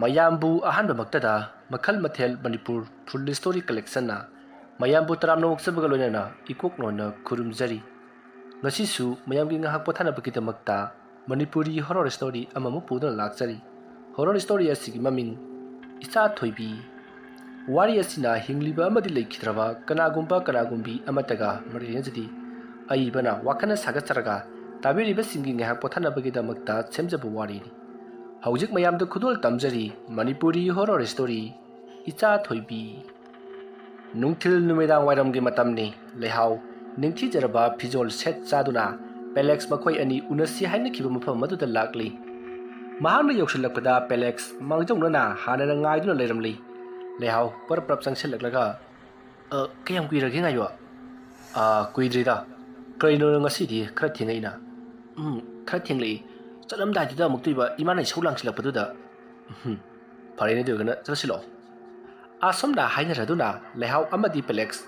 mayambu ahanba maktada Makhal Mathel Manipur full story collection na mayambu taramna waksabaga loinana ikok nona kurumjari ngasisu mayamgi ngahak pothana bakidamakta Manipuri horror story amamu pudana lakjari horror story asigi maming Echa Thoibi wari asina hingliba amadi leikidraba kanagumbi amataga marinjadi aibana wakana sagacharaga tabiriba singi ngahak pothana bakidamakta semjabu wari Haujik mayam da khudol tamjari Manipuri horror story Echa Thoibi Nungthil numedang wairam gi matamni lehau ningthi jaraba phijol set chaduna Pelex makhoi ani unasi haina khiba mafam madu da lakli mahang yoksilakpada Pelex mangjong na hana ngai duna leiramli lehau par prap sangsel laklaga kayam kuirage ngayo kuidrida kaino ngasi di khra thingaina khra thingli Salam dai da muktiba imanai solang silapatuda farene dugana chasilo asomda haina raduna lehau amadi Pelex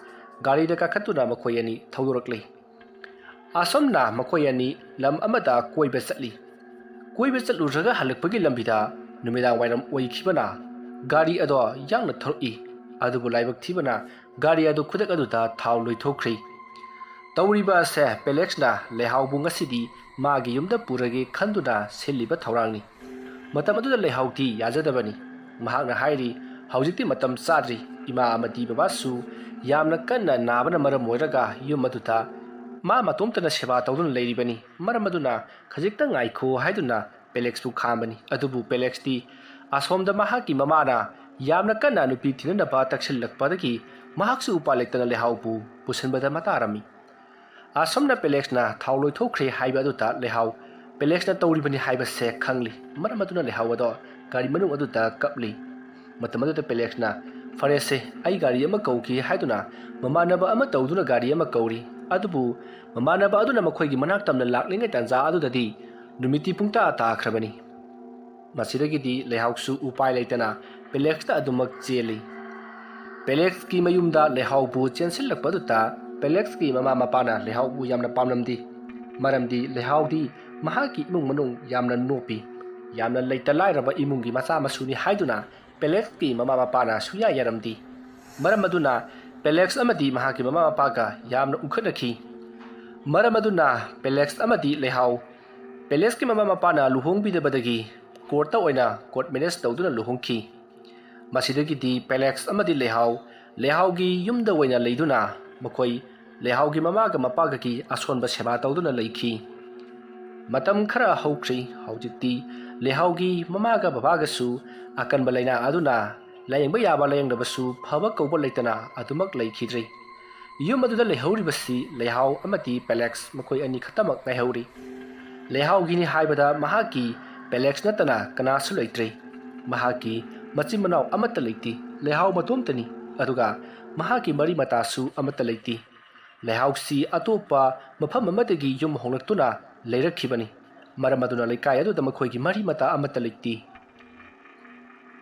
gari da kakatuna makoyani thaudorakli asomna makoyani lam amada koiba chatli koiba chatlu raga halakpagi lambida numidang wairam oikhibana gari ado yangna thoroi adubu laibak thibana gari adu khudak aduda thau loithokri Tauriba se Pelex na lehau bungasidi magi yumda purage khanduna seliba thaurangni matam adu lehau ti yajadabani mahakna hairi haujikti matam sadri ima amadi babasu yamna kanna nabana maram moiraga yum aduta ma matomtana seba tawdun leiribani maram aduna khajikta ngaikho haiduna Pelex bu khambani adubu Pelex ti asomda mahaki mamana yamna kanna nupi thinana ba takshillakpadagi mahaksu upalektana lehau bu pusanbada matarami Asomna Pelex na thauloi thokre haiba aduta lehau Pelex na tawribani haiba se khangli maramaduna lehau ado gari manung aduta kapli matamadu Pelex na farese ai gari ama kauki haiduna mamanaba ama tawduna gari ama kauri adubu mamanaba aduna makhoigi manak tamna laklingai tanja adudadi numiti pungta ta khrabani masidagidi lehausu upai leitana Pelex ta adumak cheli Pelex ki mayumda lehau bu chensil lakpaduta Pelex ki mama mapana lehau bu yamna pamlamdi maramdi lehau di mahaki imung manung yamna nopi yamna leitalai raba imungi macha masuni haiduna Pelex ki mama mapana suya yaramdi maramaduna Pelex amadi mahaki mama mapaga yamna ukhanaki maramaduna Pelex amadi lehau Pelex ki mama mapana luhongbi de badagi court oina court menes tawduna luhongki masidagi di Pelex amadi lehau gi yumda oina leiduna makoi lehau gi mamaga mapaga ki asonba seba tawduna leikhi matam khara haukri haujikti lehau gi mamaga babaga su akan balaina aduna layengba yaba layengdabasu phaba kawba leitana adumak leikhidri yum aduda lehauri basi lehau amati Pelex makoi ani khatamak naihauri lehau gi ni haibada mahaki Pelex natana kanasu leitre mahaki machimanau amata leiti lehau matomtani aduga mahaki mari matasu amata leiti lehau si atopa mafam amadagi yum honglaktuna leirakhibani maramaduna leikai adu damakhoigi mari mata amata leiti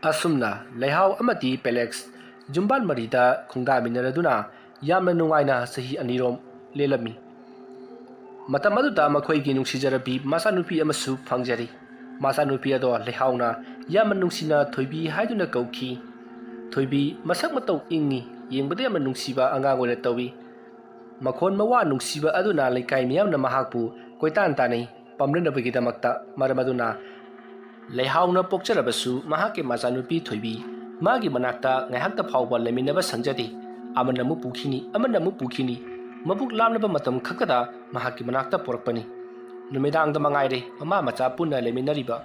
asumna lehau amati Pelex jumban marida khungda minaraduna yamna nungaina sahi anirom lelami matam aduda makhoigi nungsijarabi masanupi amasu phangjari masanupi ado lehauna yamna nungsina Thoibi haiduna kauki Thoibi masak matau ingi yengbade ama nungsiba angang oina tawi makhon mawa nungsiba aduna leikai miyamna mahakpu koitan tanai pamrenabagi damakta maramaduna leihauna pokcharabasu mahake masanupi Thoibi magi manakta ngaihakta phawba leminaba sangjati amanamu pukhini mabuk lamnaba matam khakada mahaki manakta porakpani numidang da mangaire mama macha punna leminariba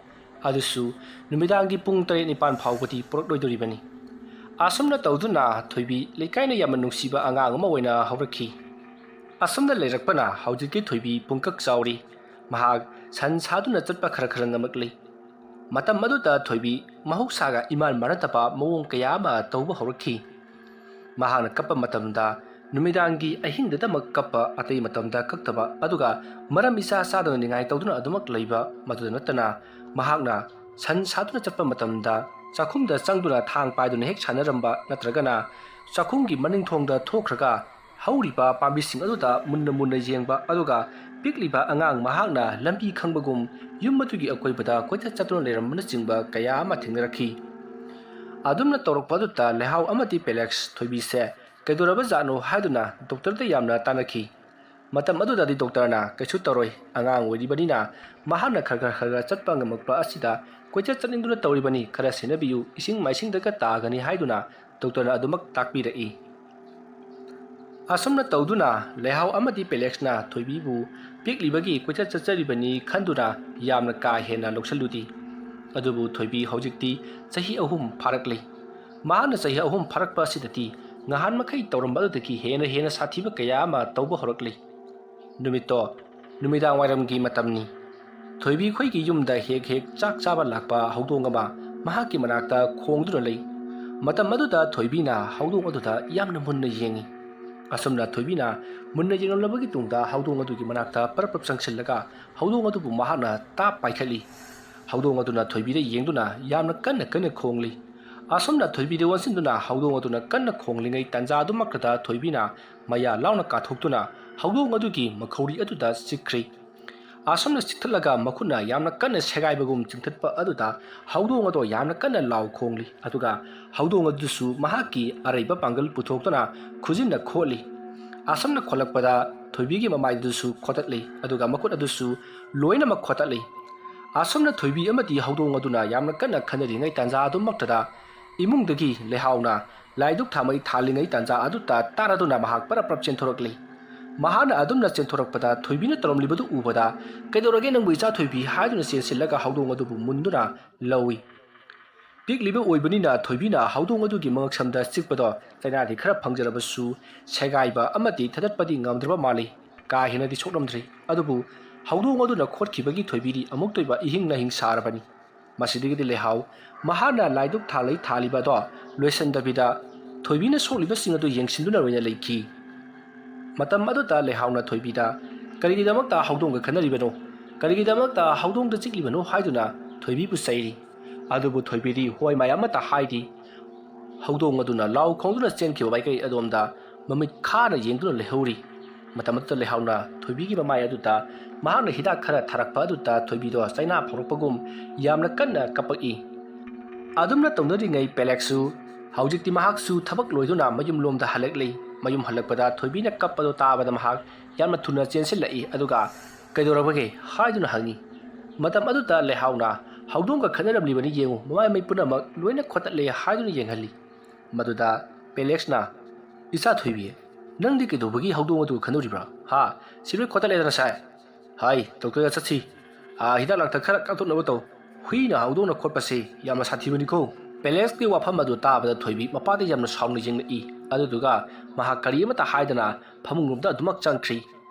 adusu numidanggi pung 3-9 phawgati porakloidoribani Asomna tawduna Thoibi leikaina yaman nungsiba angang ama oina haurakhi asomna leirakpana haujiki Thoibi pungkak chauri mahak san saduna chatpa khara ngamakli matam maduta Thoibi mahuksaga iman maratapa mawong kaya ma tawba haurakhi mahana kappa matamda numidangi ahingda damak kappa atei matamda kaktaba aduga maram isa sadana ningai tawduna adumak leiba maduda natana mahakna san saduna chatpa matamda Sakhumda changduna thang paiduna hek chanaramba natragana sakhumgi maning thongda thokraga hauriba pambising aduda munna jengba aduga pikliba angang mahakna lambi khangbagum yummatugi akoibada koitha chatuna leramna chingba kaya ama thingrakhi ꯑꯗꯨꯝꯅ ꯇꯧꯔꯛꯄꯗꯨꯗ ꯂꯩꯍꯥꯎ ꯑꯃꯗꯤ ꯄꯦꯂꯦꯛꯁ ꯊꯣꯏꯕꯤꯁꯦ ꯀꯩꯗꯧꯔꯕ ꯖꯥꯠꯅꯣ ꯍꯥꯏꯗꯨꯅ ꯗꯣꯛꯇꯔꯗ ꯌꯥꯝꯅ ꯇꯥꯟꯅꯈꯤ꯫ ꯃꯇꯝ ꯑꯗꯨꯗꯗꯤ ꯗꯣꯛꯇꯔꯅ ꯀꯩꯁꯨ ꯇꯧꯔꯣꯏ, ꯑꯉꯥꯡ ꯑꯣꯏꯔꯤꯕꯅꯤꯅ ꯃꯍꯥꯛꯅ ꯈꯔ ꯆꯠꯄ ꯉꯝꯃꯛꯄ ꯑꯁꯤꯗ ꯀꯣꯏꯆꯠ ꯆꯠꯅꯤꯡꯗꯨꯅ ꯇꯧꯔꯤꯕꯅꯤ, ꯈꯔ ꯁꯦꯟꯅꯕꯤꯌꯨ, ꯏꯁꯤꯡ ꯃꯥꯏꯁꯤꯡꯗꯒ ꯇꯥꯒꯅꯤ ꯍꯥꯏꯗꯨꯅ ꯗꯣꯛꯇꯔꯅ ꯑꯗꯨꯃꯛ ꯇꯥꯛꯄꯤꯔꯛꯏ꯫ ꯑꯁꯨꯝꯅ ꯇꯧꯗꯨꯅ ꯂꯩꯍꯥꯎ ꯑꯃꯗꯤ ꯄꯦꯂꯦꯛꯁꯅ ꯊꯣꯏꯕꯤꯕꯨ ꯄꯤꯛꯂꯤꯕꯒꯤ ꯀꯣꯏꯆꯠ ꯆꯠꯆꯔꯤꯕꯅꯤ ꯈꯟꯗꯨꯅ ꯌꯥꯝꯅ ꯀꯥ ꯍꯦꯟꯅ ꯂꯧꯁꯜꯂꯨꯗꯦ꯫ ꯑꯗꯨꯕꯨ ꯊꯣꯏꯕꯤ ꯍꯧꯖꯤꯛꯇꯤ ꯆꯍꯤ 3 ꯐꯥꯔꯛꯂꯤ꯫ ꯃꯍꯥꯛꯅ ꯆꯍꯤ 3 ꯐꯥꯔꯛꯄ ꯑꯁꯤꯗꯗꯤ ꯉꯍꯥꯟ ꯃꯈꯩ ꯇꯧꯔꯝꯕ ꯑꯗꯨꯗꯒꯤ ꯍꯦꯟꯅ ꯁꯥꯊꯤꯕ ꯀꯌꯥ ꯑꯃ ꯇꯧꯕ ꯍꯧꯔꯛꯂꯤ꯫ ꯅꯨꯃꯤꯠꯇꯣ ꯅꯨꯃꯤꯗꯥꯡ ꯋꯥꯏꯔꯝꯒꯤ ꯃꯇꯝꯅꯤ꯫ ꯊꯣꯏꯕꯤ ꯈꯣꯏꯒꯤ ꯌꯨꯝꯗ ꯍꯦꯛ ꯆꯥꯛ ꯆꯥꯕ ꯂꯥꯛꯄ ꯍꯧꯗꯣꯡ ꯑꯃ ꯃꯍꯥꯛꯀꯤ ꯃꯅꯥꯛꯇ ꯈꯣꯡꯗꯨꯅ ꯂꯩ꯫ ꯃꯇꯝ ꯑꯗꯨꯗ ꯊꯣꯏꯕꯤꯅ ꯍꯧꯗꯣꯡ ꯑꯗꯨꯗ ꯌꯥꯝꯅ ꯃꯨꯟꯅ ꯌꯦꯡꯉꯤ꯫ ꯑꯁꯨꯝꯅ ꯊꯣꯏꯕꯤꯅ ꯃꯨꯟꯅ ꯌꯦꯡꯂꯕꯒꯤ ꯇꯨꯡꯗ ꯍꯧꯗꯣꯡ ꯑꯗꯨꯒꯤ ꯃꯅꯥꯛꯇ ꯄꯔꯞ ꯆꯪꯁꯤꯜꯂꯒ ꯍꯧꯗꯣꯡ ꯑꯗꯨꯕꯨ ꯃꯍꯥꯛꯅ ꯇꯥꯞ ꯄꯥꯏꯈꯠꯂꯤ꯫ ꯍꯧꯗꯣꯡ ꯑꯗꯨꯅ ꯊꯣꯏꯕꯤꯗ ꯌꯦꯡꯗꯨꯅ ꯌꯥꯝꯅ ꯀꯟꯅ ꯈꯣꯡꯂꯤ꯫ ꯑꯁꯨꯝꯅ ꯊꯣꯏꯕꯤꯗ ꯑꯣꯟꯁꯤꯟꯗꯨꯅ ꯍꯧꯗꯣꯡ ꯑꯗꯨꯅ ꯀꯟꯅ ꯈꯣꯡꯂꯤꯉꯩ ꯇꯥꯟꯖꯥ ꯑꯗꯨꯃꯛꯇꯗ ꯊꯣꯏꯕꯤꯅ ꯃꯌꯥ ꯂꯥꯎꯅ ꯀꯥꯊꯣꯛꯇꯨꯅ ꯍꯧꯗꯣꯡ ꯑꯗꯨꯒꯤ ꯃꯈꯧꯔꯤ ꯑꯗꯨꯗ ꯆꯤꯛꯈ꯭ꯔꯤ꯫ ꯑꯁꯨꯝꯅ ꯆꯤꯛꯊꯠꯂꯒ ꯃꯈꯨꯠꯅ ꯌꯥꯝꯅ ꯀꯟꯅ ꯁꯦꯒꯥꯏꯕꯒꯨꯝ ꯆꯤꯡꯊꯠꯄ ꯑꯗꯨꯗ ꯍꯧꯗꯣꯡ ꯑꯗꯨ ꯌꯥꯝꯅ ꯀꯟꯅ ꯂꯥꯎ ꯈꯣꯡꯂꯤ꯫ ꯑꯗꯨꯒ ꯍꯧꯗꯣꯡ ꯑꯗꯨꯁꯨ ꯃꯍꯥꯛꯀꯤ ꯑꯔꯩꯕ ꯄꯥꯡꯒꯜ पुथोꯛꯇꯨꯅ ꯈꯨꯖꯤꯟꯅ ꯈꯣꯠꯂꯤ꯫ ꯑꯁꯨꯝꯅ ꯈꯣꯠꯂꯛꯄꯗ ꯊꯣꯏꯕꯤꯒꯤ ꯃꯃꯥꯏꯗꯨꯁꯨ ꯈꯣꯠꯇꯠꯂꯤ, ꯑꯗꯨꯒ ꯃꯈꯨꯠ ꯑꯗꯨꯁꯨ ꯂꯣꯏꯅꯃꯛ ꯈꯣꯠꯇꯠꯂꯤ꯫ ꯑꯁꯨꯝꯅ ꯊꯣꯏꯕꯤ ꯑꯃꯗꯤ ꯍꯧꯗꯣꯡ ꯑꯗꯨꯅ ꯌꯥꯝꯅ ꯀꯟꯅ ꯈꯟꯅꯔꯤꯉꯩ ꯇꯥꯟꯖꯥ ꯑꯗꯨꯃꯛꯇꯗ ꯏꯃꯨꯡꯗꯒꯤ ꯂꯩꯍꯥꯎꯅ ꯂꯥꯏꯗꯨꯛ ꯊꯥꯃꯩ ꯊꯥꯜꯂꯤꯉꯩ ꯇꯥꯟꯖꯥ ꯑꯗꯨꯗ ꯇꯥꯔꯗꯨꯅ ꯃꯍꯥꯛ ꯄꯔꯞ ꯆꯦꯟꯊꯣꯔꯛꯂꯤ꯫ ꯃꯍꯥꯛꯅ ꯑꯗꯨꯝꯅ ꯆꯦꯟꯊꯣꯔꯛꯄꯗ ꯊꯣꯏꯕꯤꯅ ꯇꯧꯔꯝꯂꯤꯕꯗꯨ ꯎꯕꯗ "ꯀꯩꯗꯧꯔꯒꯦ ꯅꯪꯕꯨ ꯏꯆꯥ ꯊꯣꯏꯕꯤ" ꯍꯥꯏꯗꯨꯅ ꯆꯦꯟꯁꯤꯜꯂꯒ ꯍꯧꯗꯣꯡ ꯑꯗꯨꯕꯨ ꯃꯨꯟꯗꯨꯅ ꯂꯧꯏ꯫ ꯄꯤꯛꯂꯤꯕ ꯑꯣꯏꯕꯅꯤꯅ ꯊꯣꯏꯕꯤꯅ ꯍꯧꯗꯣꯡ ꯑꯗꯨꯒꯤ ꯃꯉꯛꯁꯝꯗ ꯆꯤꯛꯄꯗꯣ ꯆꯩꯅꯥꯗꯤ ꯈꯔ ꯐꯪꯖꯔꯕꯁꯨ ꯁꯦꯒꯥꯏꯕ ꯑꯃꯗꯤ ꯊꯗꯠꯄꯗꯤ ꯉꯝꯗ꯭ꯔꯕ ꯃꯥꯜꯂꯤ꯫ ꯀꯥ ꯍꯦꯟꯅꯗꯤ ꯁꯣꯛꯂꯝꯗ꯭ꯔꯤ꯫ ꯑꯗꯨꯕꯨ ꯍꯧꯗꯣꯡ ꯑꯗꯨꯅ ꯈꯣꯠꯈꯤꯕꯒꯤ ꯊꯣꯏꯕꯤꯗꯤ ꯑꯃꯨꯛꯇꯣꯏꯕ ꯏꯍꯤꯡ ꯅꯥꯍꯤꯡ ꯁꯥꯔꯕꯅꯤ꯫ ꯃꯁꯤꯗꯒꯤꯗꯤ ꯂꯩꯍꯥꯎ ꯃꯍꯥꯛꯅ ꯂꯥꯏꯗꯨꯛ ꯊꯥꯜꯂꯤꯕꯗꯣ ꯂꯣꯏꯁꯤꯟꯗꯕꯤꯗ ꯊꯣꯏꯕꯤꯅ ꯁꯣꯛꯂꯤꯕꯁꯤꯡ ꯑꯗꯨ ꯌꯦꯡꯁꯤꯟꯗꯨꯅ ꯑꯣꯏꯅ ꯂꯩꯈꯤ꯫ ꯃꯇꯝ ꯑꯗꯨꯗ ꯂꯩꯍꯥꯎꯅ ꯊꯣꯏꯕꯤꯗ "ꯀꯔꯤꯒꯤꯗꯃꯛꯇ ꯍꯧꯗꯣꯡꯒ ꯈꯟꯅꯔꯤꯕꯅꯣ? ꯀꯔꯤꯒꯤꯗꯃꯛꯇ ꯍꯧꯗꯣꯡꯗ ꯆꯤꯛꯂꯤꯕꯅꯣ?" ꯍꯥꯏꯗꯨꯅ ꯊꯣꯏꯕꯤꯕꯨ ꯆꯩꯔꯤ꯫ ꯑꯗꯨꯕꯨ ꯊꯣꯏꯕꯤꯗꯤ ꯍꯣꯏ ꯃꯥꯏ ꯑꯃꯠꯇ ꯍꯥꯏꯗꯦ꯫ ꯍꯧꯗꯣꯡ ꯑꯗꯨꯅ ꯂꯥꯎ ꯈꯣꯡꯗꯨꯅ ꯆꯦꯟꯈꯤꯕ ꯃꯥꯏꯀꯩ ꯑꯗꯣꯝꯗ ꯃꯃꯤꯠ ꯈꯥꯅ ꯌꯦꯡꯗꯨꯅ ꯂꯩꯍꯧꯔꯤ꯫ ꯃꯇꯝ ꯑꯗꯨꯗ ꯂꯩꯍꯥꯎꯅ ꯊꯣꯏꯕꯤꯒꯤ ꯃꯃꯥꯏ ꯑꯗꯨꯗ ꯃꯍꯥꯛꯅ ꯍꯤꯗꯥꯛ ꯈꯔ ꯊꯥꯔꯛꯄ ꯑꯗꯨꯗ ꯊꯣꯏꯕꯤꯗꯣ ꯆꯩꯅꯥ ꯐꯥꯎꯔꯛꯄꯒꯨꯝ ꯌꯥꯝꯅ ꯀꯟꯅ ꯀꯞꯄꯛꯏ꯫ ꯑꯗꯨꯝꯅ ꯇꯧꯅꯔꯤꯉꯩ ꯄꯦꯂꯦꯛꯁꯁꯨ ꯍꯧꯖꯤꯛꯇꯤ ꯃꯍꯥꯛꯁꯨ ꯊꯕꯛ ꯂꯣꯏꯗꯨꯅ ꯃꯌꯨꯝꯂꯣꯝꯗ ꯍꯜꯂꯛꯂꯤ꯫ ꯃꯌꯨꯝ ꯍꯜꯂꯛꯄꯗ ꯊꯣꯏꯕꯤꯅ ꯀꯞꯄꯗꯣ ꯇꯥꯕꯗ ꯃꯍꯥꯛ ꯌꯥꯝꯅ ꯊꯨꯅ ꯆꯦꯟꯁꯤꯜꯂꯛꯏ, ꯑꯗꯨꯒ "ꯀꯩꯗꯧꯔꯕꯒꯦ?" ꯍꯥꯏꯗꯨꯅ ꯍꯪꯉꯤ꯫ ꯃꯇꯝ ꯑꯗꯨꯗ ꯂꯩꯍꯥꯎꯅ "ꯍꯧꯗꯣꯡꯒ ꯈꯠꯅꯔꯝꯂꯤꯕꯅꯤ ꯌꯦꯡꯉꯨ, ꯃꯃꯥꯏ ꯄꯨꯝꯅꯃꯛ ꯂꯣꯏꯅ ꯈꯣꯠꯇꯠꯂꯦ" ꯍꯥꯏꯗꯨꯅ ꯌꯦꯡꯍꯜꯂꯤ꯫ ꯃꯗꯨꯗ ꯄꯦꯂꯦꯛꯁꯅ "ꯏꯆꯥ ꯊꯣꯏꯕꯤ, ꯅꯪꯗꯤ ꯀꯩꯗꯧꯕꯒꯤ ꯍꯧꯗꯣꯡ ꯑꯗꯨ ꯈꯟꯅꯔꯤꯕ꯭ꯔꯥ? ꯁꯤꯂꯣꯏ ꯈꯣꯠꯇꯠꯂꯦꯗꯅ ꯁꯥꯏ꯫ ꯍꯥꯏ, ꯗꯣꯛꯇꯔꯗ ꯆꯠꯁꯤ꯫ ꯍꯤꯗꯥꯛ ꯂꯥꯡꯊꯛ ꯈꯔ ꯀꯥꯞꯊꯣꯛꯅꯕ ꯇꯧ꯫ ꯍꯨꯏꯅ ꯍꯧꯗꯣꯡꯅ ꯈꯣꯠꯄꯁꯦ ꯌꯥꯝꯅ ꯁꯥꯊꯤꯕꯅꯤꯀꯣ." ꯄꯦꯂꯦꯛꯁꯀꯤ ꯋꯥꯐꯝ ꯑꯗꯨ ꯇꯥꯕꯗ ꯊꯣꯏꯕꯤ ꯃꯄꯥꯗ ꯌꯥꯝꯅ ꯁꯥꯎꯅ ꯌꯦꯡꯂꯛꯏ꯫ ꯑꯗꯨꯗꯨꯒ ꯃꯍꯥꯛ ꯀꯔꯤ ꯑꯃꯠꯇ ꯍꯥꯏꯗꯅ ꯐꯃꯨꯡꯂꯣꯝꯗ ꯑꯗꯨꯃꯛ ꯆꯪꯈ꯭ꯔꯤ꯫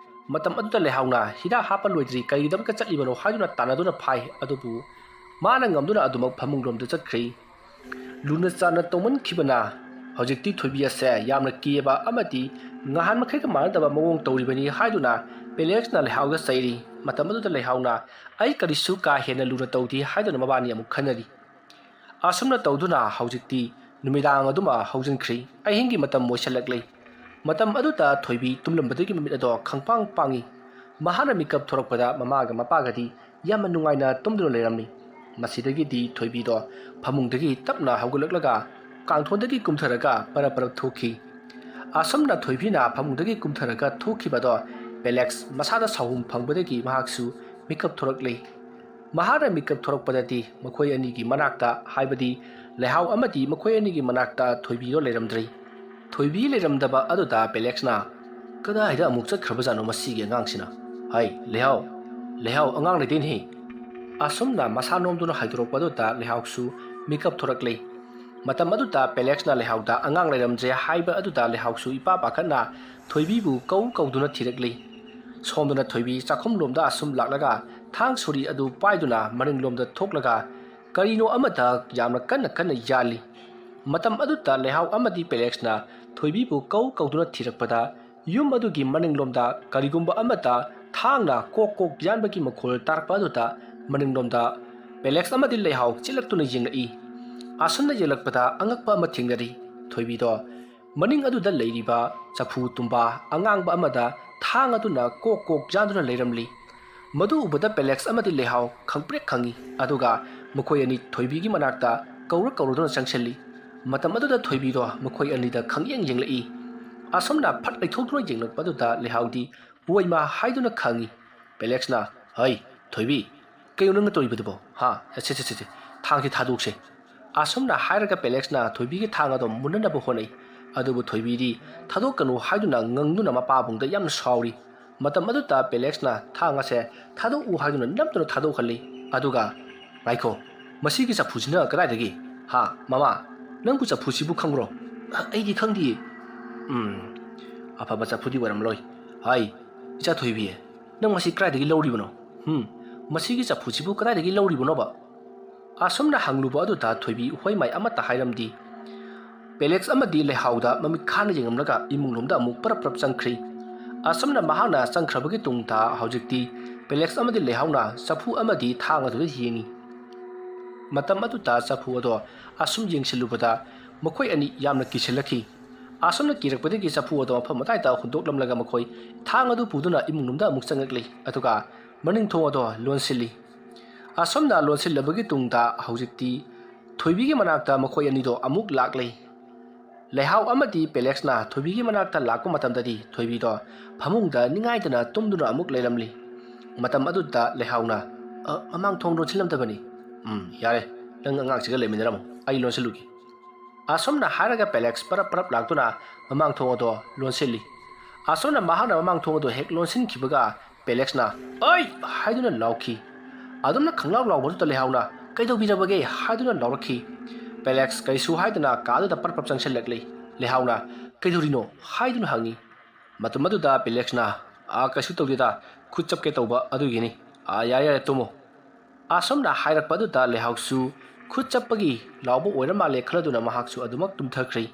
ꯃꯇꯝ ꯑꯗꯨꯗ ꯂꯩꯍꯥꯎꯅ "ꯍꯤꯗꯥꯛ ꯍꯥꯞꯄ ꯂꯣꯏꯗ꯭ꯔꯤ, ꯀꯔꯤꯒꯤꯗꯃꯛꯇ ꯆꯠꯂꯤꯕꯅꯣ?" ꯍꯥꯏꯗꯨꯅ ꯇꯥꯟꯅꯗꯨꯅ ꯐꯥꯏ꯫ ꯑꯗꯨꯕꯨ ꯃꯥꯅ ꯉꯝꯗꯨꯅ ꯑꯗꯨꯃꯛ ꯐꯃꯨꯡꯂꯣꯝꯗ ꯆꯠꯈ꯭ꯔꯤ꯫ ꯂꯨꯅ ꯆꯥꯟꯅ ꯇꯧꯃꯟꯈꯤꯕꯅ ꯍꯧꯖꯤꯛꯇꯤ ꯊꯣꯏꯕꯤ ꯑꯁꯦ ꯌꯥꯝꯅ ꯀꯤꯌꯦꯕ ꯑꯃꯗꯤ ꯉꯍꯥꯟ ꯃꯈꯩꯒ ꯃꯥꯟꯅꯗꯕ ꯃꯑꯣꯡ ꯇꯧꯔꯤꯕꯅꯤ ꯍꯥꯏꯗꯨꯅ ꯄꯦꯂꯦꯛꯁꯅ ꯂꯩꯍꯥꯎꯗ ꯆꯩꯔꯤ꯫ ꯃꯇꯝ ꯑꯗꯨꯗ ꯂꯩꯍꯥꯎꯅ "ꯑꯩ ꯀꯔꯤꯁꯨ ꯀꯥ ꯍꯦꯟꯅ ꯂꯨꯅ ꯇꯧꯗꯦ" ꯍꯥꯏꯗꯨꯅ ꯃꯕꯥꯅꯤ ꯑꯃꯨꯛ ꯈꯟꯅꯔꯤ꯫ ꯑꯁꯨꯝꯅ ꯇꯧꯗꯨꯅ ꯍꯧꯖꯤꯛꯇꯤ ꯅꯨꯃꯤꯗꯥꯡ ꯑꯗꯨꯃ ꯍꯧꯖꯤꯟꯈ꯭ꯔꯤ꯫ ꯑꯍꯤꯡꯒꯤ ꯃꯇꯝ ꯑꯣꯏꯁꯜꯂꯛꯂꯤ꯫ ꯃꯇꯝ ꯑꯗꯨꯗ ꯊꯣꯏꯕꯤ ꯇꯨꯝꯂꯝꯕꯗꯒꯤ ꯃꯃꯤꯠ ꯑꯗꯣ ꯈꯪꯄꯥꯡ ꯄꯥꯡꯉꯤ꯫ ꯃꯍꯥꯛꯅ ꯃꯤꯀꯞ ꯊꯣꯔꯛꯄꯗ ꯃꯃꯥꯒ ꯃꯄꯥꯒꯗꯤ ꯌꯥꯝꯅ ꯅꯨꯡꯉꯥꯏꯅ ꯇꯨꯝꯗꯨꯅ ꯂꯩꯔꯝꯃꯤ꯫ ꯃꯁꯤꯗꯒꯤꯗꯤ ꯊꯣꯏꯕꯤꯗꯣ ꯐꯃꯨꯡꯗꯒꯤ ꯇꯞꯅ ꯍꯧꯒꯠꯂꯛꯂꯒ ꯀꯥꯡꯊꯣꯟꯗꯒꯤ ꯀꯨꯝꯊꯔꯒ ꯄꯔꯞ ꯊꯣꯛꯈꯤ꯫ ꯑꯁꯨꯝꯅ ꯊꯣꯏꯕꯤꯅ ꯐꯃꯨꯡꯗꯒꯤ ꯀꯨꯝꯊꯔꯒ ꯊꯣꯛꯈꯤꯕꯗꯣ ꯄꯦꯂꯦꯛꯁ ꯃꯁꯥꯗ ꯁꯥꯎꯍꯨꯝ ꯐꯪꯕꯗꯒꯤ ꯃꯍꯥꯛꯁꯨ ꯃꯤꯀꯞ ꯊꯣꯔꯛꯂꯤ꯫ ꯃꯍꯥꯛꯅ ꯃꯤꯀꯞ ꯊꯣꯔꯛꯄꯗꯗꯤ ꯃꯈꯣꯏ ꯑꯅꯤꯒꯤ ꯃꯅꯥꯛꯇ, ꯍꯥꯏꯕꯗꯤ ꯂꯩꯍꯥꯎ ꯑꯃꯗꯤ ꯃꯈꯣꯏ ꯑꯅꯤꯒꯤ ꯃꯅꯥꯛꯇ ꯊꯣꯏꯕꯤꯗꯣ ꯂꯩꯔꯝꯗ꯭ꯔꯤ꯫ ꯊꯣꯏꯕꯤ ꯂꯩꯔꯝꯗꯕ ꯑꯗꯨꯗ ꯄꯦꯂꯦꯛꯁꯅ "ꯀꯗꯥꯏꯗ ꯑꯃꯨꯛ ꯆꯠꯈ꯭ꯔꯕꯖꯥꯠꯅꯣ ꯃꯁꯤꯒꯤ ꯑꯉꯥꯡꯁꯤꯅ? ꯍꯥꯏ, ꯂꯩꯍꯥꯎ, ꯑꯉꯥꯡ ꯂꯩꯇꯦꯅꯦꯍꯦ." ꯑꯁꯨꯝꯅ ꯃꯁꯥ ꯅꯣꯝꯗꯨꯅ ꯍꯥꯏꯗꯣꯔꯛꯄꯗꯨꯗ ꯂꯩꯍꯥꯎꯁꯨ ꯃꯤꯀꯞ ꯊꯣꯔꯛꯂꯤ꯫ ꯃꯇꯝ ꯑꯗꯨꯗ ꯄꯦꯂꯦꯛꯁꯅ ꯂꯩꯍꯥꯎꯗ ꯑꯉꯥꯡ ꯂꯩꯔꯝꯗ꯭ꯔꯦ ꯍꯥꯏꯕ ꯑꯗꯨꯗ ꯂꯩꯍꯥꯎꯁꯨ ꯏꯄꯥ ꯄꯥꯈꯠꯅ ꯊꯣꯏꯕꯤꯕꯨ ꯀꯧꯗꯨꯅ ꯊꯤꯔꯛꯂꯤ꯫ ꯁꯣꯝꯗꯅ ꯊꯣꯏꯕꯤ ꯆꯥꯛꯈꯨꯝꯂꯣꯝꯗ ꯑꯁꯨꯝ ꯂꯥꯛꯂꯒ ꯊꯥꯡ ꯁꯣꯔꯤ ꯑꯗꯨ ꯄꯥꯏꯗꯨꯅ ꯃꯅꯤꯡꯂꯣꯝꯗ ꯊꯣꯛꯂꯒ ꯀꯔꯤꯅꯣ ꯑꯃꯗ ꯌꯥꯝꯅ ꯀꯟꯅ ꯌꯥꯜꯂꯤ꯫ ꯃꯇꯝ ꯑꯗꯨꯗ ꯂꯩꯍꯥꯎ ꯑꯃꯗꯤ ꯄꯦꯂꯦꯛꯁꯅ ꯊꯣꯏꯕꯤꯕꯨ ꯀꯧꯗꯨꯅ ꯊꯤꯔꯛꯄꯗ ꯌꯨꯝ ꯑꯗꯨꯒꯤ ꯃꯅꯤꯡꯂꯣꯝꯗ ꯀꯔꯤꯒꯨꯝꯕ ꯑꯃꯗ ꯊꯥꯡꯅ ꯀꯣꯛ ꯌꯥꯟꯕꯒꯤ ꯃꯈꯣꯜ ꯇꯥꯔꯛꯄ ꯑꯗꯨꯗ ꯃꯅꯤꯡꯂꯣꯝꯗ ꯄꯦꯂꯦꯛꯁ ꯑꯃꯗꯤ ꯂꯩꯍꯥꯎ ꯆꯤꯜꯂꯛꯇꯨꯅ ꯌꯦꯡꯂꯛꯏ꯫ ꯑꯁꯨꯝꯅ ꯌꯦꯡꯂꯛꯄꯗ ꯑꯉꯛꯄ ꯑꯃ ꯊꯦꯡꯅꯔꯤ꯫ ꯊꯣꯏꯕꯤꯗꯣ ꯃꯅꯤꯡ ꯑꯗꯨꯗ ꯂꯩꯔꯤꯕ ꯆꯐꯨ ꯇꯨꯝꯕꯥ ꯑꯉꯥꯡꯕ ꯑꯃꯗ ꯊꯥꯡ ꯑꯗꯨꯅ ꯀꯣꯛ ꯌꯥꯟꯗꯨꯅ ꯂꯩꯔꯝꯂꯤ꯫ ꯃꯗꯨ ꯎꯕꯗ ꯄꯦꯂꯦꯛꯁ ꯑꯃꯗꯤ ꯂꯩꯍꯥꯎ ꯈꯪꯄ꯭ꯔꯦꯛ ꯈꯪꯉꯤ꯫ ꯑꯗꯨꯒ ꯃꯈꯣꯏ ꯑꯅꯤ ꯊꯣꯏꯕꯤꯒꯤ ꯃꯅꯥꯛꯇ ꯀꯧꯔꯗꯨꯅ ꯆꯪꯁꯤꯜꯂꯤ꯫ Matam aduda Thoibi do makhoi anida khangyeng yenglai asomna phat leithokduna yenglakpaduda lehaudi buaima haiduna khangi Pelex na hai Thoibi kayo nang toribadubo ha se thangki thadukse asomna hairaga Pelex na Thoibi gi thanga do munana bo honai adubu Thoibi di thadokanu haiduna ngangduna mapabungda yam sauri matam aduda Pelex na thanga se thadok u haiduna namtuna thadok khali aduga raiko masigi sa phujina kadaidagi ha mama nang ku sa phusibu khangro ai di khangdi apa baca phudi waram loi hai icha Thoibi nang masi kadaidagi lawribano masigi sa phusibu kadaidagi lawribano ba asomna hangluba aduda Thoibi hoi mai amata hairamdi Pelex amadi lehauda mami khana yengamlaga imunglomda amuk parap changkhri asomna mahana changkhrabagi tungta haujikti Pelex amadi lehauna sapu amadi thanga du yengi matam aduda sapu ado asum yengsilubada makhoi ani yamna kisilaki asomna kirakpadi ki sapu ado phamatai ta hundoklamlaga makhoi thanga du puduna imunglomda amuk changakli atuga maning thong ado lonsili asomna lonsilabagi tungta haujikti Thoibi gi manakta makhoi ani do amuk laklei Lehau amadi Pelex na Thoibi gi manakta lakku matamdadi Thoibi do phamungda ningaidana tumduna amuk leiramli matam aduda lehauna mamang thongdo chilamtabani yare nang angak chiga leminaramo ai lonsilugi asomna haraga Pelex parap laktuna mamang thongodo lonsili asomna mahana mamang thongodo hek lonsin khibaga Pelex na ai haiduna lauki adumna khanglaw lawbo to lehauna kaido birabage haiduna lawrakhi Pelex kaisu haiduna kaadu da parap changselakli lehauna kaidurino haiduna hangi matumaduda Pelex na kaisu tawdida khutchapke tawba adugini ya tomo asomna hairakpaduda lehausu khutchapagi lawbo oiramale khaladuna mahaksu adumak tumthakri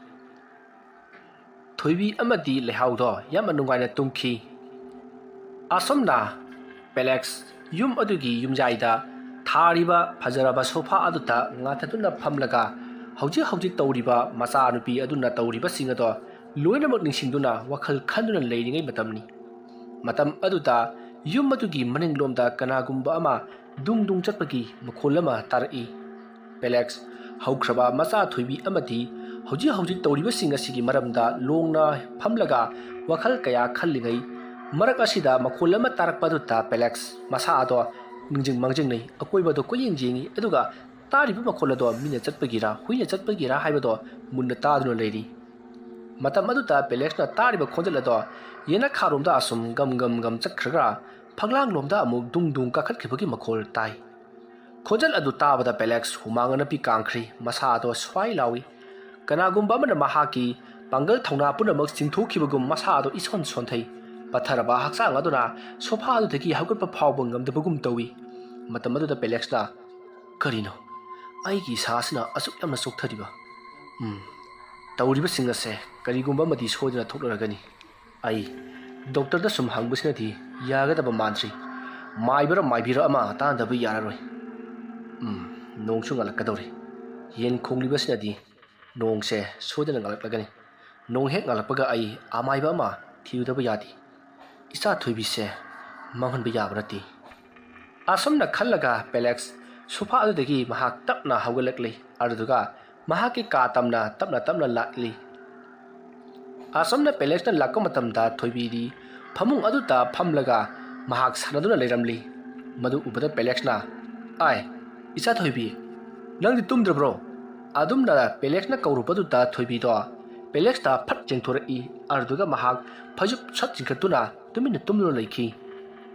Thoibi amadi lehaudo yamanungaina tumkhi asomna Pelex yum adugi yumjaida thariba fajaraba sofa aduta ngathatuna phamlaga hauji tawriba macha nupi aduna tawriba singado loinamak ningsingduna wakhal khanduna leiringai matam aduta yum adugi maninglomda kanagumba ama dung chatpagi makholama tarai Pelex haukraba macha Thoibi amadi hauji tawriba singa sigi maramda longna phamlaga wakhal kaya khallingai marak asida makholama tarakpaduta Pelex masa ado ningjing mangjing nei akoibado koyingjingi aduga tariba makholado mina chatpagira huina chatpagira haibado munna taduna leiri matam aduta Pelex na tariba khonjalado yena kharomda asum gam chakkhraga phaglang lomda amuk dung kakhatkibagi makhol tai khonjal adu tabada Pelex humangana pi kangkhri masa ado swai lawi kanagumba mana mahaki pangal thauna punamak singthokibagum masa ado ison sonthai patharaba haksang aduna sofa adu theki haugatpa phawbang ngamdabagum tawi matam aduda Pelex na karino aigi sasina asuk yamna sokthariba tawriba singase karigumba madi sodina thoklaragani ai doctor da sum hangbusina thi yagadaba mansi maibira ama tandaba yararoi nongsu ngalakadori yen khonglibasina di nongse sodina ngalaklagani nong hek ngalakpaga ai amaiba ama thiudaba yadi isa Thoibi se manghanba yabrati asomna khallaga Pelex sofa adudagi mahak tapna haugalakli aduga mahaki ka tapna lakli asomna Pelex na lakamatamda Thoibi di phamung aduta phamlaga mahak sanaduna leiramli madu ubada Pelex na ai isa Thoibi nangdi tumdrabro adumna Pelex na kaurupaduta Thoibi do Pelex ta phat jengthorei aduga mahak phajup chat jingkatuna tumina tumlo leikhi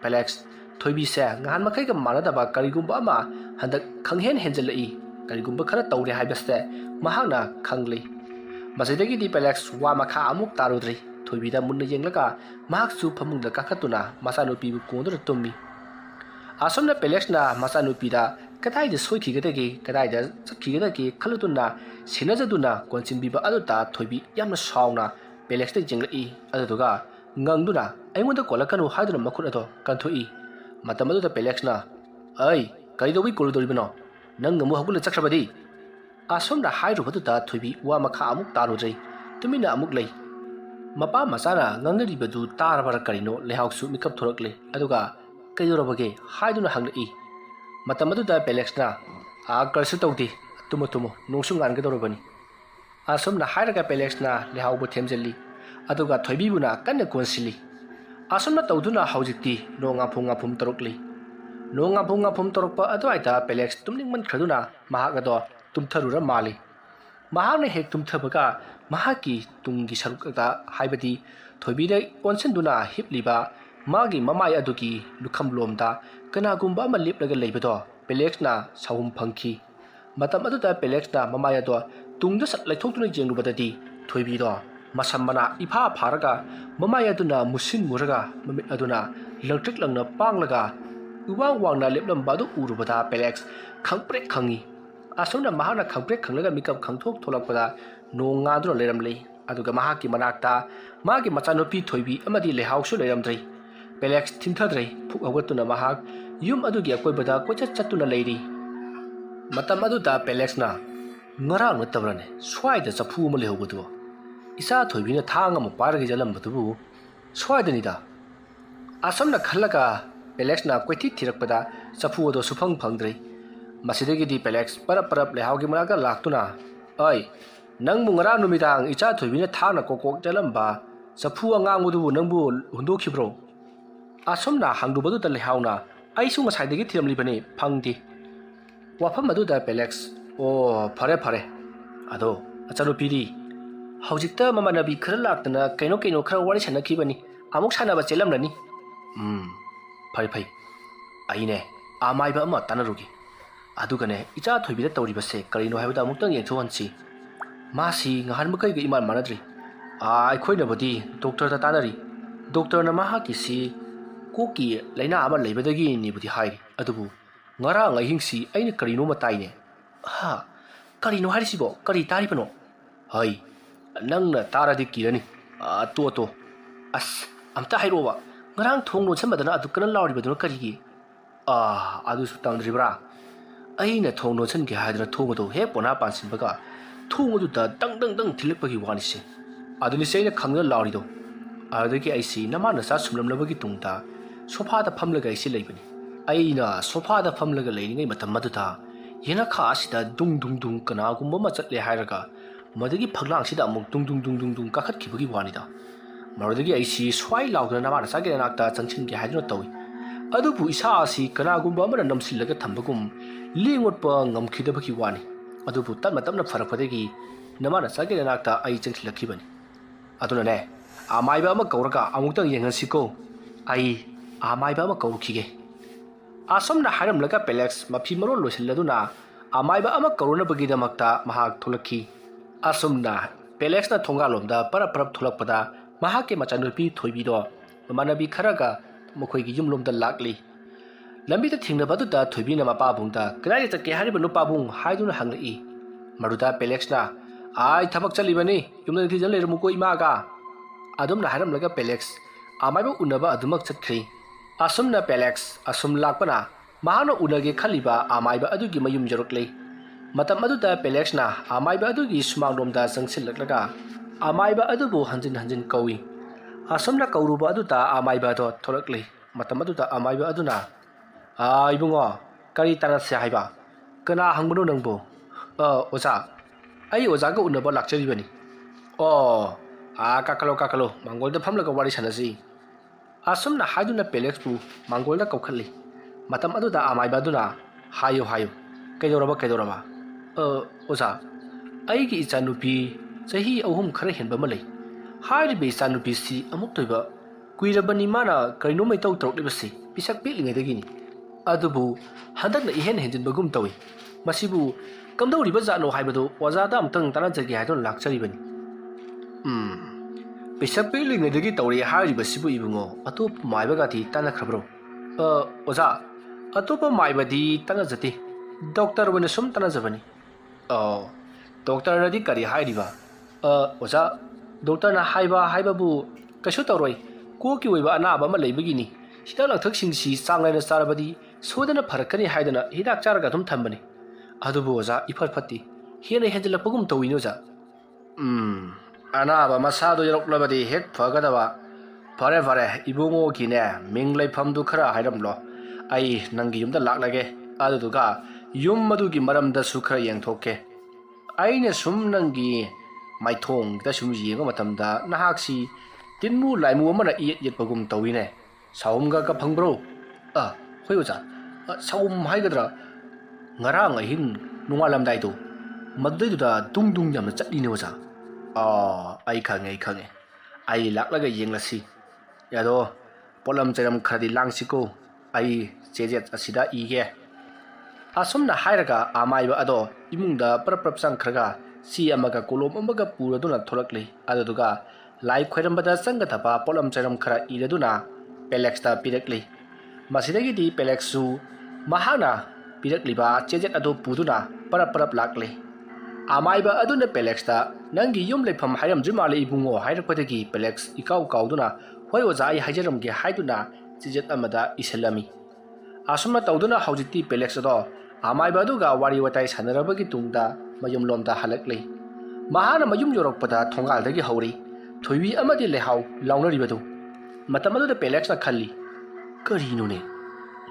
Pelex Thoibi se ngahan makai ga manadaba karigumba ama handak khanghen henjalai karigumba khara tawre haibaste mahakna khangli masaidagi di Pelex wa makha amuk tarudri Thoibi da munna yenglaga mahaksu phamungda kakhatuna masanupi bu kondura tummi asomna Pelex na masanupi da kadaida soikhigedagi kadaida chakkhigedagi khaluduna sinajaduna konchimbiba aduta Thoibi yamna sauna Pelex da jenglai aduga ngangduna aingonda kolakanu haiduna makhut ado kanthoi matam aduda Pelex na ai kaidobi koludoribano nang ngamu hagula chakhrabadi asomna hairubaduda Thoibi wa makha amuk tarudrei tumina amuk lei mapa masana ngangnaribadu tarabara karino lehausu mikap thorakle aduga kaidorabage haiduna hanglai matam aduda Pelex na karsu tawdi tumo nongsu ngangadorabani asumna hairaga Pelexna lehaubu themjeli aduga Thoibibuna kanna konsili asumna tawduna haujikti nonga phum torokli nonga phum torokpa adwaita Pelex tumningman khaduna mahagado tumtharura mali mahakna hek tumthabaga mahaki tungi sarukada haibadi Thoibida onsenduna hipliba magi mamai adugi lukhamlomda kanagumba ama liplaga leibado Pelexna sahum phangki matam aduda Pelexna mamai ado tungda sat laithokuna jenglubadadi Thoibido masamana ipa pharaga mamai aduna musin muraga mamit aduna langtrik langna panglaga uwang wangna leplamba adu urubada Pelex khangprek khangi asumna mahana khangprek khanglaga mikap khangthok tholakpada nonga dro leramlei aduga mahaki manakta magi machanopi Thoibi amadi lehausu leramdrei Pelex thimthadrei phuk awatuna mahak yum adugi akoibada koichat chatuna leiri matam aduda Pelexna ngarang natabrane swaida chapu ma lehobadu isa Thoibina thanga mo paragi jalambadu swaidani da asomna khallaga Pelexna koithi thirakpada chapu ado sufang phangdrei masidagi di Pelex parap lehaugi managa laktuna ai nang mungara numidang icha Thoibina thana kokok jalamba chapu angangudu nangbu hundokhibro asomna hangdubadu da lehauna aisu ngasaidagi thiramlibani phangdi wafam aduda Pelex oh fare ado achanu pidi haujikta mamanabi khara laktana kaino khara wari sanakibani amuk sanaba chelamrani phai aine amaiba ama tanarugi adugane icha Thoibida tawribase karino haibada amuktang yengthohansi masi ngahan makai ga iman manadri ai khoinabadi doctor ta tanari doctor na mahaki si koki laina ama leibadagi ni budi hai adubu ngara ngahingsi aine karino mataine ha karino harisibo kari taribano hai nangna taradi kirani to as amta hairoba ngarang thongno samadana adukana lauribaduna karigi adu sutangdribra aina thongno sange haidra thongdo he pona pansinbaga thongdu da dang thilakpagi wanisi aduni seina khangna laurido adagi aisi namana sa sumlamlabagi tungta sofa da phamlaga isi leibani aina sofa da phamlaga leiningai matam maduta yena kha asida dung kana gumba ma chatle hairaga madagi phaglang sida amuk dung kakhat khibagi wanida marodagi aisi swai laudana namana sagena nakta changchin ge haidno tawi adubu isa asi kana gumba amana namsillaga thambagum lingotpa ngamkhidabaki wani adubu tatmatamna farakpadagi namana sagena nakta ai changthilakibani aduna ne amaiba ama kauraga amuktang yengansiko ai amaiba ama kaurukige asomna haramlaga Pelex mafi maro losilladuna amaiba ama corona bagidamakta mahak thulakhi asomna Pelexna thongalomda parap thulakpada mahake machanupi Thoibido manabi kharaga mokhoigi yumlomda lakli lambida thingnabadda Thoibina mapabungda krai chake hariba nupabung haiduna hanglei maruda Pelexna ai thabak chalibani yumna thijan lermuko imaga adumna haramlaga Pelex amaiba unaba adumak chatkri asumna Pelex asum lakpana mahana unage khaliba amaiba adugi mayum jorokle matam aduda Pelexna amaiba adugi sumangdomda sangsillaklaga amaiba adubu hanjin kawi asumna kauruba aduta amaiba do thorakle matam aduda amaiba aduna ibungo kari tanase haiba kana hangbuno nangbo oza ai oza ga unaba lakcharibani kakalo mangolda phamlaga wari sanasi asumna haiduna Pelex pu mangolda kaukhalli matam aduda amaiba aduna hayo kaidoraba oza aigi ichanupi chahi ahum khara henba malai hairibe ichanupi si amuk toiba kuirabani mana kaino mai tau troklibasi pisak pilingaidagini adubu handakna ihen henjinbagum tawi masibu kamdawriba jano haibado wazada amtang tanajagi haidon lakcharibani pisak pilingaidagi tawri hairibasibu ibungo atop maibagati tanakrabro oza atopa maibadi tanajati doctor wena sum tanajabani doctor nadi kari hairiba oza doctor na haibabu kashu tawroi ko ki oiba anaba ma leibagini sida lakthak singsi changlaina charabadi sodana pharakani haidana hidak charaga thum thambani adubu oza ifat phatti hena henjalapagum tawino za anaba masado yoroklabadi hek phagadaba fare ibungo gine minglai phamdu khara hairamlo ai nangi yumda laklage aduduga yum madugi maramda sukha yengthokke aine sum nangi Maithong da sum yenga matamda nahaksi tinmu laimu amana yet pagum tawine saumga ka phangbro hoi oja saum haigadra ngarang ahin nungalam dai do madai da dung dung yamna chatli ne oja ai khange ai laklaga yenglasi yado polam cheram khadi langsiko ai chejet asida ige asumna hairaga amaiba ado imungda prap sang khraga si amaga kolom amaga puraduna thorakli aduga lai khwairambada sangataba polam cheram khara iraduna Pelex ta pirakli masidagi di Pelexu mahana pirakliba chejet ado puduna parap lakli amaiba aduna Pelex ta nangi yum lepham hairam jimale ibungo hairakpadagi Pelex ikau kauduna hoi oja ai haijaram ge haiduna chejet amada isalami asumna tawduna haujiti Pelex ado amaiba aduga wari watai sanarabagi tungda mayum lomda halakli mahana mayum yorokpada thongal hauri Thoibi amadi lehau launaribadu matamadu Pelex na khalli karino ne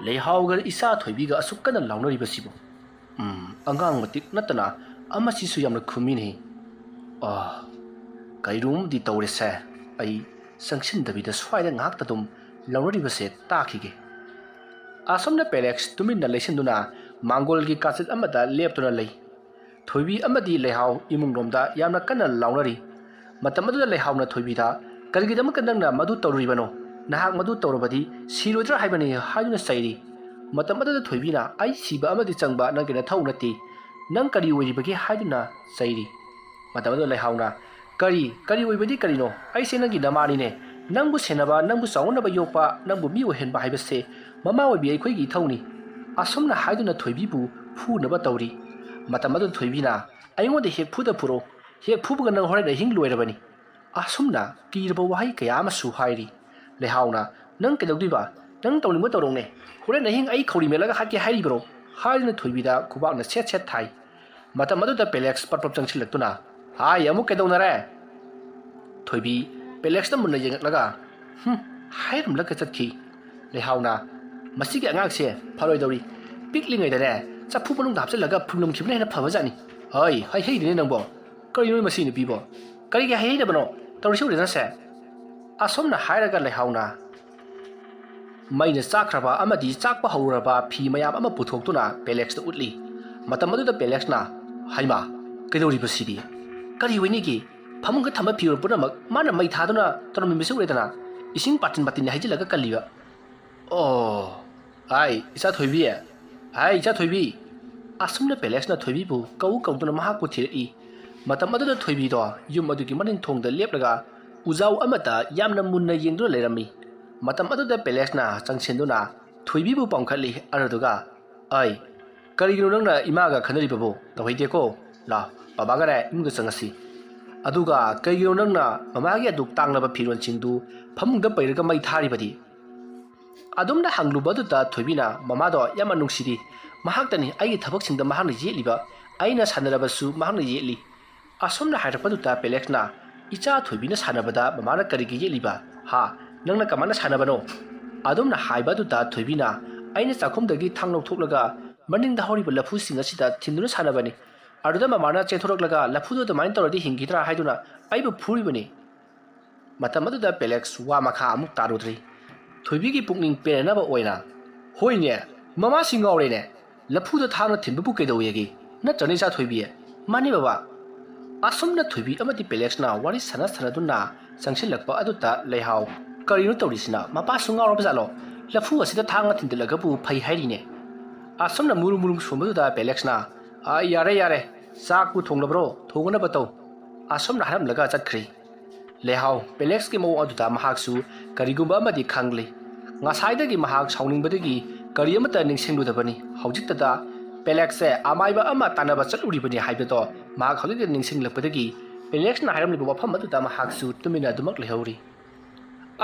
lehau gar isa Thoibi ga asukana launaribasibo angang matik natana amasi su yamna khumine kairum di tawrese ai sangshin dabida swaida ngak tatum launaribase takhige asomna Pelex tumin na lesinduna mangol gi kaset amada leptuna lei Thoibi amadi lehau imungdomda yamna kana launari matamadu lehau na Thoibi da karigidam kanangna madu tawribano nahak madu tawrabadi sirodra haibani haiduna sairi matamadu Thoibi na ai siba amadi changba nangena thaunati nang kari oiribagi haiduna sairi matamadu lehau na kari oibadi karino ai senangi namani ne nangbu senaba nangbu saunaba yopa nangbu mi ohenba haibase mama oibi ai khoigi thauni asomna haiduna Thoibi bu phu tawri matamadu Thoibi na aingonde hek phuda puro hek phubuga nang horena hing loirabani asumna kirba wahai kaya amasu hairi lehauna nang kedaudiba nang tawlingba tawrongne horena hing ai khori melaga hakki hairi bro hairina Thoibi da kubakna set thai matamadu da Pelex parpap changsilaktuna hai amuk kedaunare Thoibi Pelex na munna yengaklaga hairam laka chatki lehauna masigi angakse pharoidori piklingai dane chapu panung dapselaga phumlum khibna hena phabajani hai dine nangbo karino masini pibo karige hei da bano tawrisu rena se asomna hairaga lehauna maina chakraba amadi chakpa hauraba phi mayam ama puthokuna Pelex da utli matamadu da Pelex na haima kedori basidi kari wini gi phamunga thamba phiur punamak mana mai thaduna tormi misu redana ising patin haijilaga kaliba ai isa Thoibi asumna Pelex na Thoibi bu kauduna mahak ku thiri matamadu da Thoibi do yum adugi maning thongda leplaga uzau amata yamna munna yengduna lerami matamadu da Pelex na changsenduna Thoibi bu pangkhali araduga ai karigino nangna imaga khanari babu tawhide ko la babaga re imga changasi aduga karigino nangna mamagi aduk tanglaba phiron chingdu phamungda pairaga mai thari badi adumna hanglubadu da Thoibi na mamado yama nungsidi mahaktani ai thabak singda mahangna yeliba aina sanarabasu mahangna yeli asomna hairapadu da Pelex na icha Thoibi na sanabada mamana karigi yeliba ha nangna kamana sanabano adumna haibadu da Thoibi na aina chakhumdagi thanglo thoklaga maningda horiba lafu singa sida thinduna sanabani aduda mamana chenthoroklaga lafudo da main toradi hingidra haiduna aibu phuribani matamadu da Pelex wa makha amuk tarudri Thoibi gi pukning penaba oina hoine mama singaure ne lafudo thana thimbu kedoyegi na chanisa Thoibi mani baba asumna Thoibi amati Pelex na wari sanaduna sangsilakpa aduta lehau karino tawrisina mapa sungaur bajalo lafu asida thanga thindilaga bu phai hairine asumna murum somadu da Pelex na yare sakpu thonglabro thongna batau asumna haram laga chatkri lehau Pelex ki mo aduta mahaksu karigumba amadi khangli ngasaidagi mahak sauningbadagi kari amata ningsingludabani haujiktada Pelex se amaiba ama tanaba chatluribani haibedo mahak haudik ningsinglakpadagi Pelex na hairamliba wafam aduta mahaksu tumina dumak lehauri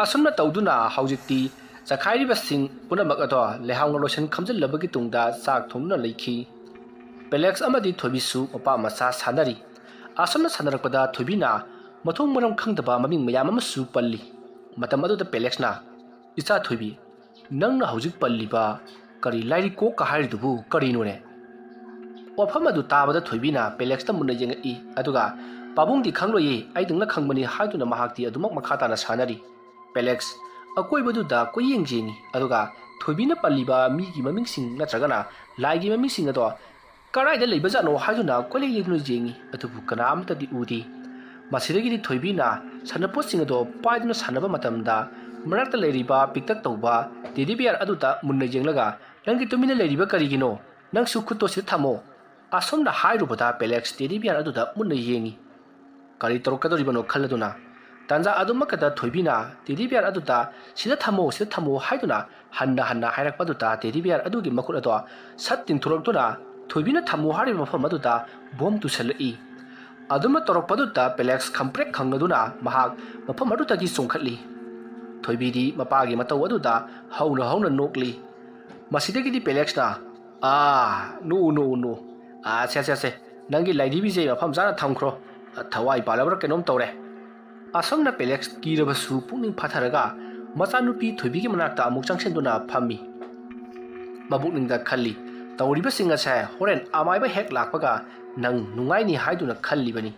asumna tawduna haujikti chakhairiba sing punamak ado lehaung lotion khamjallabagi tungda chak thongna leikhi Pelex amadi Thoibi su mapa masa sanari asumna sanarakpada Thoibi na mathong maram khangdaba maming mayam amasu palli matam aduda Pelex na icha Thoibi nangna haujik palliba kari lairi ko ka haridubu karino ne wafam adu tabada Thoibi na Pelex ta munna yengai aduga Pabungdi khangloyi aidungna khangmani haiduna mahakti adumak makhatana sanari. Pelex akoibaduda koyeng jengi aduga Thoibina paliba migi mamingsing natragana laigi mamingsing ado karaida leibajano haiduna kolei legno jengi adubu kanamtadi udi. Masidagidi Thoibina sanaposing ado paiduna sanaba matamda Marakta leiriba piktak tauba Teddy aduta munna jenglaga Nangi tumina leiriba karigino Nang sukuto si thamo Asomna hairubada Pelex Teddy aduta munna yengi Kari torokadoribano khaladuna Tanza adumakata Thoibina Teddy aduta sida thamo haiduna hanna hairakpaduta Teddy adugi makut ado Satin turokduna Thoibina thamo hariba mafam aduta bom tusalai Aduma torokpaduta Pelex kamprek khangaduna mahak mafam adutagi songkhatli Thoibidi mapagi matau aduda hauna nokli masidagidi Pelex na no se nangi laidi bije mafam jana thamkhro thawai palabra kenom tawre asomna Pelex kirabasu pungning phatharaga machanupi Thoibigi manakta amuk changsenduna phammi mabukningda khalli tawriba singa sa horen amaiba hek lakpaga nang nungai ni haiduna khallibani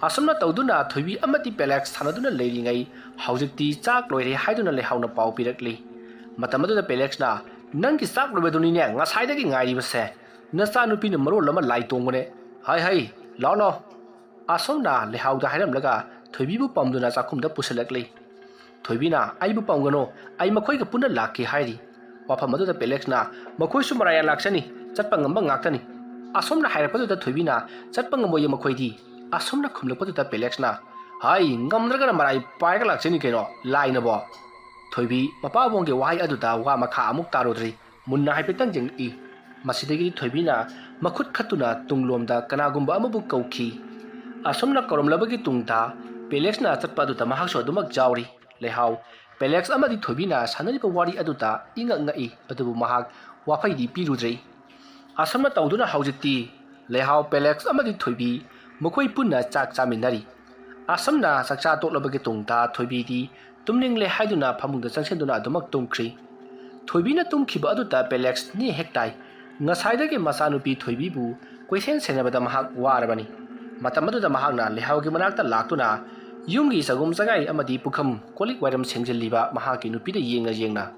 Asomna tauduna Thoibi amati Pelex thanaduna leiringai haujikti chak loire haiduna lehauna pau pirakli matamadu da Pelex na nangi chak lobeduni ne ngasaidagi ngairi base nasa nupi na maro lama lai tongone hai lao asomna lehauda hairam laga Thoibi bu pamduna chakumda pusalakli Thoibi na ai bu pamgano ai makhoi ka punna lakki hairi wafamadu da Pelex na makhoi su maraya laksani chatpa ngamba ngaktani asomna hairapadu da Thoibi na chatpa ngamoye makhoi di Asomna khumlapadu Pelex na hai ngamdragana marai paiga lakseni keno laina bo Thoibi mapa bonge wai aduda wa makha amuk tarodri munna haipetang jeng I masidagi Thoibi na makhut khatuna tunglomda kanagumba amabu kauki asomna koromlabagi tungta Pelex na chatpadu ta mahakso adumak jawri lehau Pelex amadi Thoibi na sanari pa wari aduta inga ngai adubu mahak wafaidi pirudri asomna tauduna haujiti lehau Pelex amadi Thoibi Mukoi punna chak chaminari Asamna sakcha toklabagi tungta Thoibi di tumning le haiduna phamungda changsenduna adumak tungkri Thoibi na tumkhiba aduta Pelex ni hektai ngasaidagi masanupi Thoibi bu koisen senabada mahak warabani matamaduda mahakna lehawgi manakta laktuna yumgi sagum sagai amadi pukham kolik wairam sengjaliba mahaki nupida yengna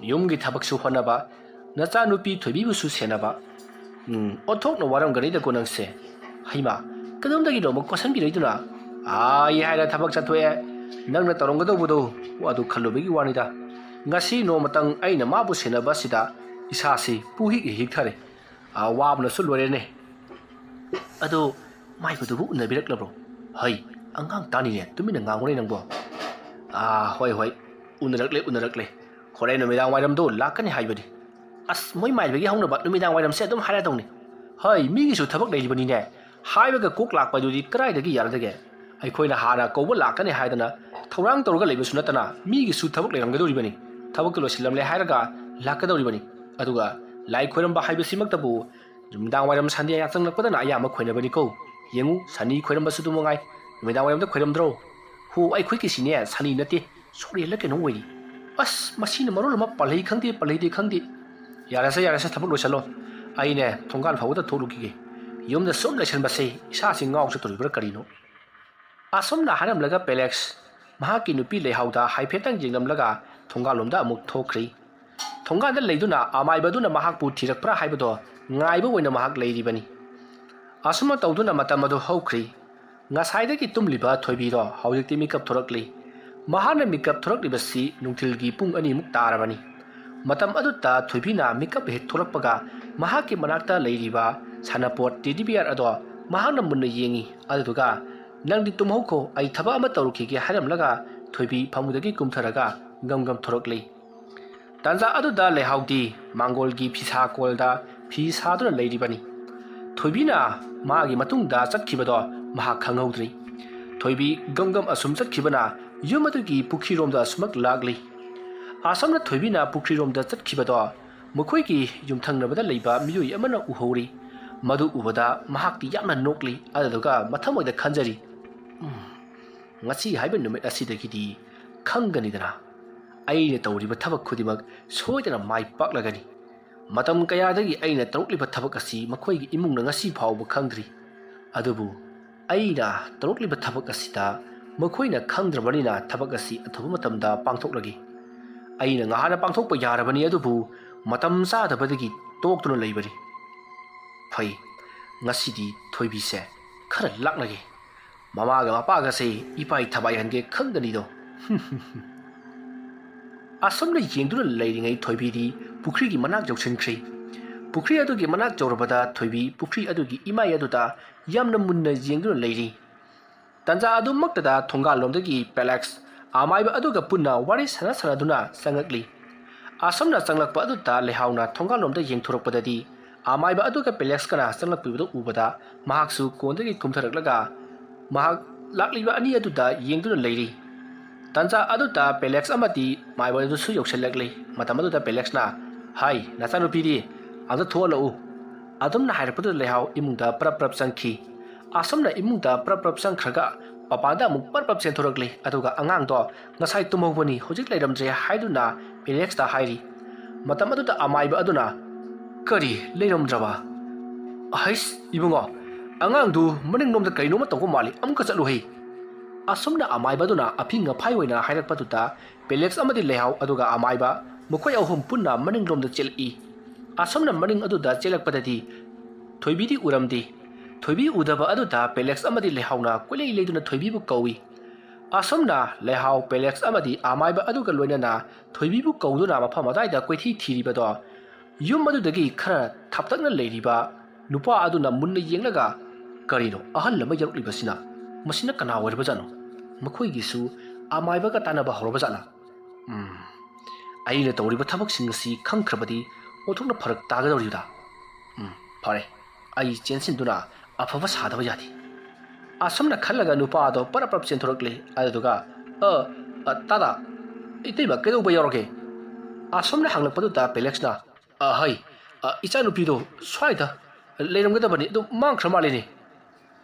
yumgi thabak su honaba nacha nupi Thoibi bu su senaba othok no waram gani da konangse Haima, kadamdagi do mo question biroiduna haira thabak chathoe nangna torongado budo wadu khallubegi wanida ngasi no matang aina mabu senaba sida isasi puhi hik thare wabna sulore ne ado mai budu bu unabirak labro hai angang tani ne tumina ngangore nangbo hoi unarakle khore no midang wairam do lakani haibadi as moi mai begi hongna ba midang wairam se dum hara dongni hai migi su thabak leibani ne Haibaga cook lak by the cry the Yardage. I coin a hara, go lack and a hidana, Torang Torga Sunatana, Migi Sutabak Langadoribani, Tabakalo Silamle Haraga, Lakadoribani, Aduga, like Queramba Hibisimaktabu, Down Wadam Sandy Action of an Ayama Quenabanico, Yemu, Sunny Queramba Sudumongai, Madame the Queram draw, who I quickly seen yes, Sunny Nati, sorry looking away. Us, Machine Moroma, Palay Kandi, Yarasa Tablo Salo, Aine, Tongan Fawata Toluki. Yum the sum lesson base, sassing out to the Carino. Asomna Hanam Laga Pelex, Mahaki Nupi Hauda, Hypetan Jingam Laga, Tongalumda Muk Tokri. Tonga the Laduna, Amai Baduna Mahapu Tirakra Hybado, Naibo when a Mahak Lady Bunny. Asuma Tauduna Matamado Hokri, Nasaidaki Tumliba Thoibido, how you make up Torokli. Mahana make up Torokli Nutilgi Pung Ani Muktarabani. Matam Aduta, Thoibina, make up hit Torapaga, Mahaki Manakta Ladyba. Sanaport Teddy ado Mahana Munna Yengi Aduga Nang di Tumhoko I Taba Mataruki Haram Laga Thoibi Pamudagi Kumtaraga Gum Torokli Tanza Aduda Lehaudi Mangolgi Pisa Kolda Pisada Lady Bunny Thoibina Magi Matunda Satkibado Mahakanghodri Thoibi Gungam Asum Satkibana Yumatugi Pukirom da Smak Lagli Asamna Thoibina Pukirom da Satkibado Mukwiki Yumtang Nabada Liba Miu Yamana Uhori Madu Ubada Mahakti Yamna Nokli Adaga Matamo the Kanjari Ngasi Hyben Numit Asidaki Kanganidana Aina Toriba Tabak Kudimak Soidana Mai Paklagani Matam Kayadagi Aina Totli Tabakasi Makway Imung Nasi Power country Adubu ꯑꯩꯅ ꯇꯧꯔꯛꯂꯤꯕ ꯊꯕꯛ ꯑꯁꯤꯗ ꯃꯈꯣꯏꯅ ꯈꯪꯗ꯭ꯔꯕꯅꯤꯅ ꯊꯕꯛ ꯑꯁꯤ ꯑꯊꯨꯕ ꯃꯇꯝꯗ ꯄꯥꯡꯊꯣꯛꯂꯒꯦ ꯑꯩꯅ ꯉꯍꯥꯟꯅ ꯄꯥꯡꯊꯣꯛꯄ ꯌꯥꯔꯕꯅꯤ ꯑꯗꯨꯕꯨ ꯃꯇꯝ ꯆꯥꯗꯕꯗꯒꯤ ꯇꯣꯛꯇꯨꯅ ꯂꯩꯕꯅꯤ ꯐꯩ ꯉꯁꯤꯗꯤ ꯊꯣꯏꯕꯤꯁꯦ ꯈꯔ ꯂꯥꯛꯅꯒꯦ ꯃꯃꯥꯒ ꯃꯄꯥꯒꯁꯦ ꯏꯄꯥꯏ ꯊꯕꯥꯏꯍꯟꯒꯦ ꯈꯪꯒꯅꯤꯗꯣ ꯑꯁꯨꯝꯅ ꯌꯦꯡꯗꯨꯅ ꯂꯩꯔꯤꯉꯩ ꯊꯣꯏꯕꯤꯗꯤ ꯄꯨꯈ꯭ꯔꯤꯒꯤ ꯃꯅꯥꯛ ꯌꯧꯁꯤꯟꯈ꯭ꯔꯦ ꯄꯨꯈ꯭ꯔꯤ ꯑꯗꯨꯒꯤ ꯃꯅꯥꯛ ꯌꯧꯔꯕꯗ ꯊꯣꯏꯕꯤ ꯄꯨꯈ꯭ꯔꯤ ꯑꯗꯨꯒꯤ ꯏꯃꯥꯏ ꯑꯗꯨꯗ ꯌꯥꯝꯅ ꯃꯨꯟꯅ ꯌꯦꯡꯗꯨꯅ ꯂꯩꯔꯤ ꯇꯟꯖꯥ ꯑꯗꯨꯃꯛꯇꯗ ꯊꯣꯡꯒꯥꯜꯂꯣꯝꯗꯒꯤ ꯄꯦꯂꯦꯛꯁ ꯑꯃꯥꯏꯕ ꯑꯗꯨꯒ ꯄꯨꯟꯅ ꯋꯥꯔꯤ ꯁꯥꯟꯅꯗꯨꯅ ꯆꯪꯂꯛꯂꯤ ꯑꯁꯨꯝꯅ ꯆꯪꯂꯛꯄ ꯑꯗꯨꯗ ꯂꯩꯍꯥꯎꯅ ꯊꯣꯡꯒꯥꯜꯂꯣꯝꯗ ꯌꯦꯡꯊꯣꯔꯛꯄꯗꯗꯤ ꯑꯃꯥꯏꯕ ꯑꯗꯨꯒ ꯄꯦꯂꯦꯛꯁꯀꯅ ꯆꯪꯂꯛꯄꯤꯕꯗꯨ ꯎꯕꯗ ꯃꯍꯥꯛꯁꯨ ꯀꯣꯟꯗꯒꯤ ꯀꯨꯝꯊꯔꯛꯂꯒ ꯃꯍꯥꯛ ꯂꯥꯛꯂꯤꯕ ꯑꯅꯤ ꯑꯗꯨꯗ ꯌꯦꯡꯗꯨꯅ ꯂꯩꯔꯤ ꯇꯟꯖꯥ ꯑꯗꯨꯗ ꯄꯦꯂꯦꯛꯁ ꯑꯃꯗꯤ ꯃꯥꯏꯕ ꯑꯗꯨꯁꯨ ꯌꯧꯁꯤꯜꯂꯛꯂꯤ ꯃꯇꯝ ꯑꯗꯨꯗ ꯄꯦꯂꯦꯛꯁꯅ ꯍꯥꯏ ꯅꯆꯥꯅꯨꯄꯤꯗꯤ ꯑꯝꯇ ꯊꯣꯛꯍꯜꯂꯛꯎ ꯑꯗꯨꯝꯅ ꯍꯥꯏꯔꯛꯄꯗꯨꯗ ꯂꯩꯍꯥꯎ ꯏꯃꯨꯡꯗ ꯄ꯭ꯔꯞ ꯆꯪꯈꯤ ꯑꯁꯨꯝꯅ ꯏꯃꯨꯡꯗ ꯄ꯭ꯔꯞ ꯆꯪꯈ꯭ꯔꯒ ꯃꯄꯥꯟꯗ ꯑꯃꯨꯛ ꯄ꯭ꯔꯞ ꯆꯦꯟꯊꯣꯔꯛꯂꯤ ꯑꯗꯨꯒ ꯑꯉꯥꯡꯗꯣ ꯉꯁꯥꯏ ꯇꯨꯝꯍꯧꯕꯅꯤ ꯍꯧꯖꯤꯛ ꯂꯩꯔꯝꯗ꯭ꯔꯦ ꯍꯥꯏꯗꯨꯅ ꯄꯦꯂꯦꯛꯁꯇ ꯍꯥꯏꯔꯤ ꯃꯇꯝ ꯑꯗꯨꯗ ꯑꯃꯥꯏꯕ ꯑꯗꯨꯅ ꯀꯔꯤ ꯂꯩꯔꯝꯗ꯭ꯔꯕ ꯍꯩꯁ ꯏꯕꯨꯡꯉꯣ ꯑꯉꯥꯡꯗꯨ ꯃꯅꯤꯡꯂꯣꯝꯗ ꯀꯩꯅꯣꯝꯃ ꯇꯧꯕ ꯃꯥꯜꯂꯤ ꯑꯃꯨꯛꯀ ꯆꯠꯂꯨꯍꯩ ꯑꯁꯨꯝꯅ ꯑꯃꯥꯏꯕ ꯑꯗꯨꯅ ꯑꯐꯤꯡ ꯑꯐꯥꯏ ꯑꯣꯏꯅ ꯍꯥꯏꯔꯛꯄꯗꯨꯗ ꯄꯦꯂꯦꯛꯁ ꯑꯃꯗꯤ ꯂꯩꯍꯥꯎ ꯑꯗꯨꯒ ꯑꯃꯥꯏꯕ ꯃꯈꯣꯏ ꯑꯍꯨꯝ ꯄꯨꯟꯅ ꯃꯅꯤꯡꯂꯣꯝꯗ ꯆꯦꯜꯂꯛꯏ ꯑꯁꯨꯝꯅ ꯃꯅꯤꯡ ꯑꯗꯨꯗ ꯆꯦꯜꯂꯛꯄꯗꯗꯤ ꯊꯣꯏꯕꯤꯗꯤ ꯎꯔꯝꯗꯦ ꯊꯣꯏꯕꯤ ꯎꯗꯕ ꯑꯗꯨꯗ ꯄꯦꯂꯦꯛꯁ ꯑꯃꯗꯤ ꯂꯩꯍꯥꯎꯅ ꯀꯣꯏꯂꯩ ꯂꯩꯗꯨꯅ ꯊꯣꯏꯕꯤꯕꯨ ꯀꯧꯏ ꯑꯁꯨꯝꯅ ꯂꯩꯍꯥꯎ ꯄꯦꯂꯦꯛꯁ ꯑꯃꯗꯤ ꯑꯃꯥꯏꯕ ꯑꯗꯨꯒ ꯂꯣꯏꯅꯅ ꯊꯣꯏꯕꯤꯕꯨ ꯀꯧꯗꯨꯅ ꯃꯐꯝ ꯑꯗꯨꯋꯥꯏꯗ ꯀꯣꯏꯊꯤ ꯊꯤꯔꯤꯕꯗꯣ ꯌꯨꯝ ꯑꯗꯨꯗꯒꯤ ꯈꯔ ꯊꯥꯞꯇꯛꯅ ꯂꯩꯔꯤꯕ ꯅꯨꯄꯥ ꯑꯗꯨꯅ ꯃꯨꯟꯅ ꯌꯦꯡꯂꯒ ꯀꯔꯤꯅꯣ ꯑꯍꯜ ꯑꯃ ꯌꯧꯔꯛꯂꯤꯕꯁꯤꯅ ꯃꯁꯤꯅ ꯀꯅꯥ ꯑꯣꯏꯔꯕꯖꯥꯠꯅꯣ ꯃꯈꯣꯏꯒꯤꯁꯨ ꯑꯃꯥꯏꯕꯒ ꯇꯥꯟꯅꯕ ꯍꯧꯔꯕꯖꯥꯠꯂ ꯑꯩꯅ ꯇꯧꯔꯤꯕ ꯊꯕꯛꯁꯤꯡ ꯑꯁꯤ ꯈꯪꯈ꯭ꯔꯕꯗꯤ ꯑꯣꯟꯊꯣꯛꯅ ꯐꯔꯛ ꯇꯥꯒꯗꯧꯔꯤꯕꯗ ꯐꯔꯦ ꯑꯩ ꯆꯦꯟꯁꯤꯟꯗꯨꯅ ꯑꯐꯕ ꯁꯥꯗꯕ ꯌꯥꯗꯦ ꯑꯁꯨꯝꯅ ꯈꯜꯂꯒ ꯅꯨꯄꯥ ꯑꯗꯣ ꯄꯔꯞ ꯆꯦꯟꯊꯣꯔꯛꯂꯤ ꯑꯗꯨꯗꯨꯒ ꯇꯥꯗꯥ ꯏꯇꯩꯃ ꯀꯩꯗꯧꯕ ꯌꯥꯎꯔꯒꯦ ꯑꯁꯨꯝꯅ ꯍꯪꯂꯛꯄꯗꯨꯗ ꯄꯦꯂꯦꯛꯁꯅ ꯍꯩ ꯏꯆꯥꯅꯨꯄꯤꯗꯣ ꯁ꯭ꯋꯥꯏꯗ ꯂꯩꯔꯝꯒꯗꯕꯅꯤ ꯑꯗꯨ ꯃꯥꯡꯈ꯭ꯔ ꯃꯥꯜꯂꯤꯅꯦ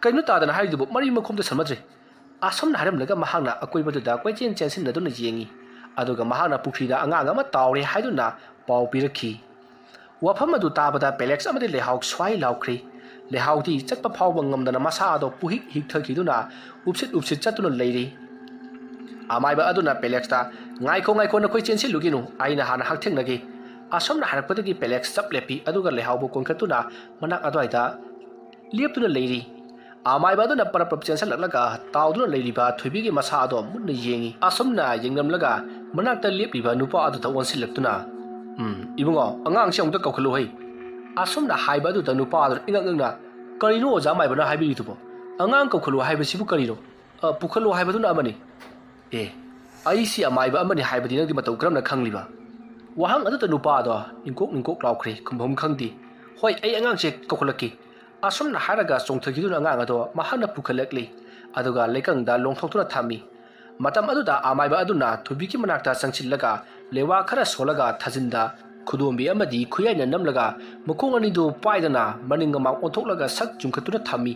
ꯀꯩꯅꯣ ꯇꯥꯗꯅ ꯍꯥꯏꯔꯤꯗꯨꯕꯨ ꯃꯔꯤ ꯃꯈꯣꯡꯗ ꯁꯝꯅꯗ꯭ꯔꯦ ꯑꯁꯨꯝꯅ ꯍꯥꯏꯔꯝꯂꯒ ꯃꯍꯥꯛꯅ ꯑꯀꯣꯏꯕꯗꯨꯗ ꯀꯣꯏꯆꯦꯟ ꯆꯦꯟꯁꯤꯟꯅꯗꯨꯅ ꯌꯦꯡꯉꯤ ꯑꯗꯨꯒ ꯃꯍꯥꯛꯅ ꯄꯨꯈ꯭ꯔꯤꯗ ꯑꯉꯥꯡ ꯑꯃ ꯇꯥꯎꯔꯦ ꯍꯥꯏꯗꯨꯅ ꯄꯥꯎ ꯄꯤꯔꯛꯈꯤ ꯋꯥꯐꯝ ꯑꯗꯨ ꯇꯥꯕꯗ ꯄꯦꯂꯦꯛꯁ ꯑꯃꯗꯤ ꯂꯩꯍꯥꯎ ꯁ꯭ꯋꯥꯏ ꯂꯥꯎꯈ꯭ꯔꯤ ꯂꯩꯍꯥꯎꯗꯤ ꯆꯠꯄ ꯐꯥꯎꯕ ꯉꯝꯗꯅ ꯃꯁꯥ ꯑꯗꯣ ꯄꯨꯍꯤꯛ ꯍꯤꯛꯊꯈꯤꯗꯨꯅ ꯎꯞꯁꯤꯠ ꯆꯠꯇꯨꯅ ꯂꯩꯔꯤ ꯑꯃꯥꯏꯕ ꯑꯗꯨꯅ ꯄꯦꯂꯦꯛꯁꯇ ꯉꯥꯏꯈꯣ ꯅꯈꯣꯏ ꯆꯦꯟꯁꯤꯜꯂꯨꯒꯤꯅꯨ ꯑꯩꯅ ꯍꯥꯟꯅ ꯍꯛꯊꯦꯡꯅꯒꯦ ꯑꯁꯨꯝꯅ ꯍꯥꯏꯔꯛꯄꯗꯒꯤ ꯄꯦꯂꯦꯛꯁ ꯆꯞ ꯂꯦꯞꯄꯤ ꯑꯗꯨꯒ ꯂꯩꯍꯥꯎꯕꯨ ꯀꯣꯟꯈꯠꯇꯨꯅ ꯃꯅꯥꯛ ꯑꯗꯨꯋꯥꯏꯗ ꯂꯦꯞꯇꯨꯅ ꯂꯩꯔꯤ ꯑꯃꯥꯏꯕ ꯑꯗꯨꯅ ꯄꯔꯞ ꯆꯦꯟꯁꯤꯜꯂꯛꯂꯒ ꯇꯥꯎꯗꯨꯅ ꯂꯩꯔꯤꯕ ꯊꯣꯏꯕꯤꯒꯤ ꯃꯁꯥ ꯑꯗꯣ ꯃꯨꯟꯅ ꯌꯦꯡꯉꯤ ꯑꯁꯨꯝꯅ ꯌꯦꯡꯂꯝꯂꯒ ꯃꯅꯥꯛꯇ ꯂꯦꯞꯂꯤꯕ ꯅꯨꯄꯥ ꯑꯗꯨꯗ ꯑꯣꯟꯁꯤꯜꯂꯛꯇꯨꯅ ꯏꯕꯨꯡꯉꯣ ꯑꯉꯥꯡꯁꯦ ꯑꯃꯨꯛꯇ ꯀꯧꯈꯠꯂꯨꯍꯩ ꯑꯁꯨꯝꯅ ꯍꯥꯏꯕ ꯑꯗꯨꯗ ꯅꯨꯄꯥ ꯑꯗꯨꯅ ꯏꯉꯛ ꯀꯔꯤꯅꯣ ꯑꯣꯖꯥ ꯃꯥꯏꯕꯅ ꯍꯥꯏꯕꯤꯔꯤꯗꯨꯕꯣ ꯑꯉꯥꯡ ꯀꯧꯈꯠꯂꯨ ꯍꯥꯏꯕꯁꯤꯕꯨ ꯀꯔꯤꯅꯣ ꯄꯨꯈꯠꯂꯨ ꯍꯥꯏꯕꯗꯨꯅ ꯑꯃꯅꯤ ꯑꯩꯁꯤ ꯑꯃꯥꯏꯕ ꯑꯃꯅꯤ ꯍꯥꯏꯕꯗꯤ ꯅꯪꯗꯤ ꯃꯇꯧ ꯀꯔꯝꯅ ꯈꯪꯂꯤꯕ ꯋꯥꯍꯪ ꯑꯗꯨꯗ ꯅꯨꯄꯥ ꯑꯗꯣ ꯏꯪꯀꯣꯛ ꯂꯥꯎꯈ꯭ꯔꯦ ꯈꯨꯝꯐꯝ ꯈꯪꯗꯦ ꯍꯣꯏ ꯑꯩ ꯑꯉꯥꯡꯁꯦ ꯀꯧꯈꯠꯂꯛꯀꯦ ꯑꯁꯨꯝꯅ ꯍꯥꯏꯔꯒ ꯆꯣꯡꯊꯈꯤꯗꯨꯅ ꯑꯉꯥꯡ ꯑꯗꯣ ꯃꯍꯥꯛꯅ ꯄꯨꯈꯠꯂꯛꯂꯤ ꯑꯗꯨꯒ ꯂꯩꯀꯪꯗ ꯂꯣꯡꯊꯣꯛꯇꯨꯅ ꯊꯝꯃꯤ ꯃꯇꯝ ꯑꯗꯨꯗ ꯑꯃꯥꯏꯕ ꯑꯗꯨꯅ ꯊꯣꯏꯕꯤꯒꯤ ꯃꯅꯥꯛꯇ ꯆꯪꯁꯤꯜꯂꯒ ꯂꯩꯋꯥ ꯈꯔ ꯁꯣꯜꯂꯒ ꯊꯥꯖꯤꯟꯗ ꯈꯨꯗꯣꯝꯕꯤ ꯑꯃꯗꯤ ꯈꯨꯌꯥꯏꯅ ꯅꯝꯂꯒ ꯃꯈꯣꯡ ꯑꯅꯤꯗꯨ ꯄꯥꯏꯗꯅ ꯃꯅꯤꯡ ꯃꯃꯥꯡ ꯑꯣꯟꯊꯣꯛꯂꯒ ꯁꯛ ꯆꯨꯝꯈꯠꯇꯨꯅ ꯊꯝꯃꯤ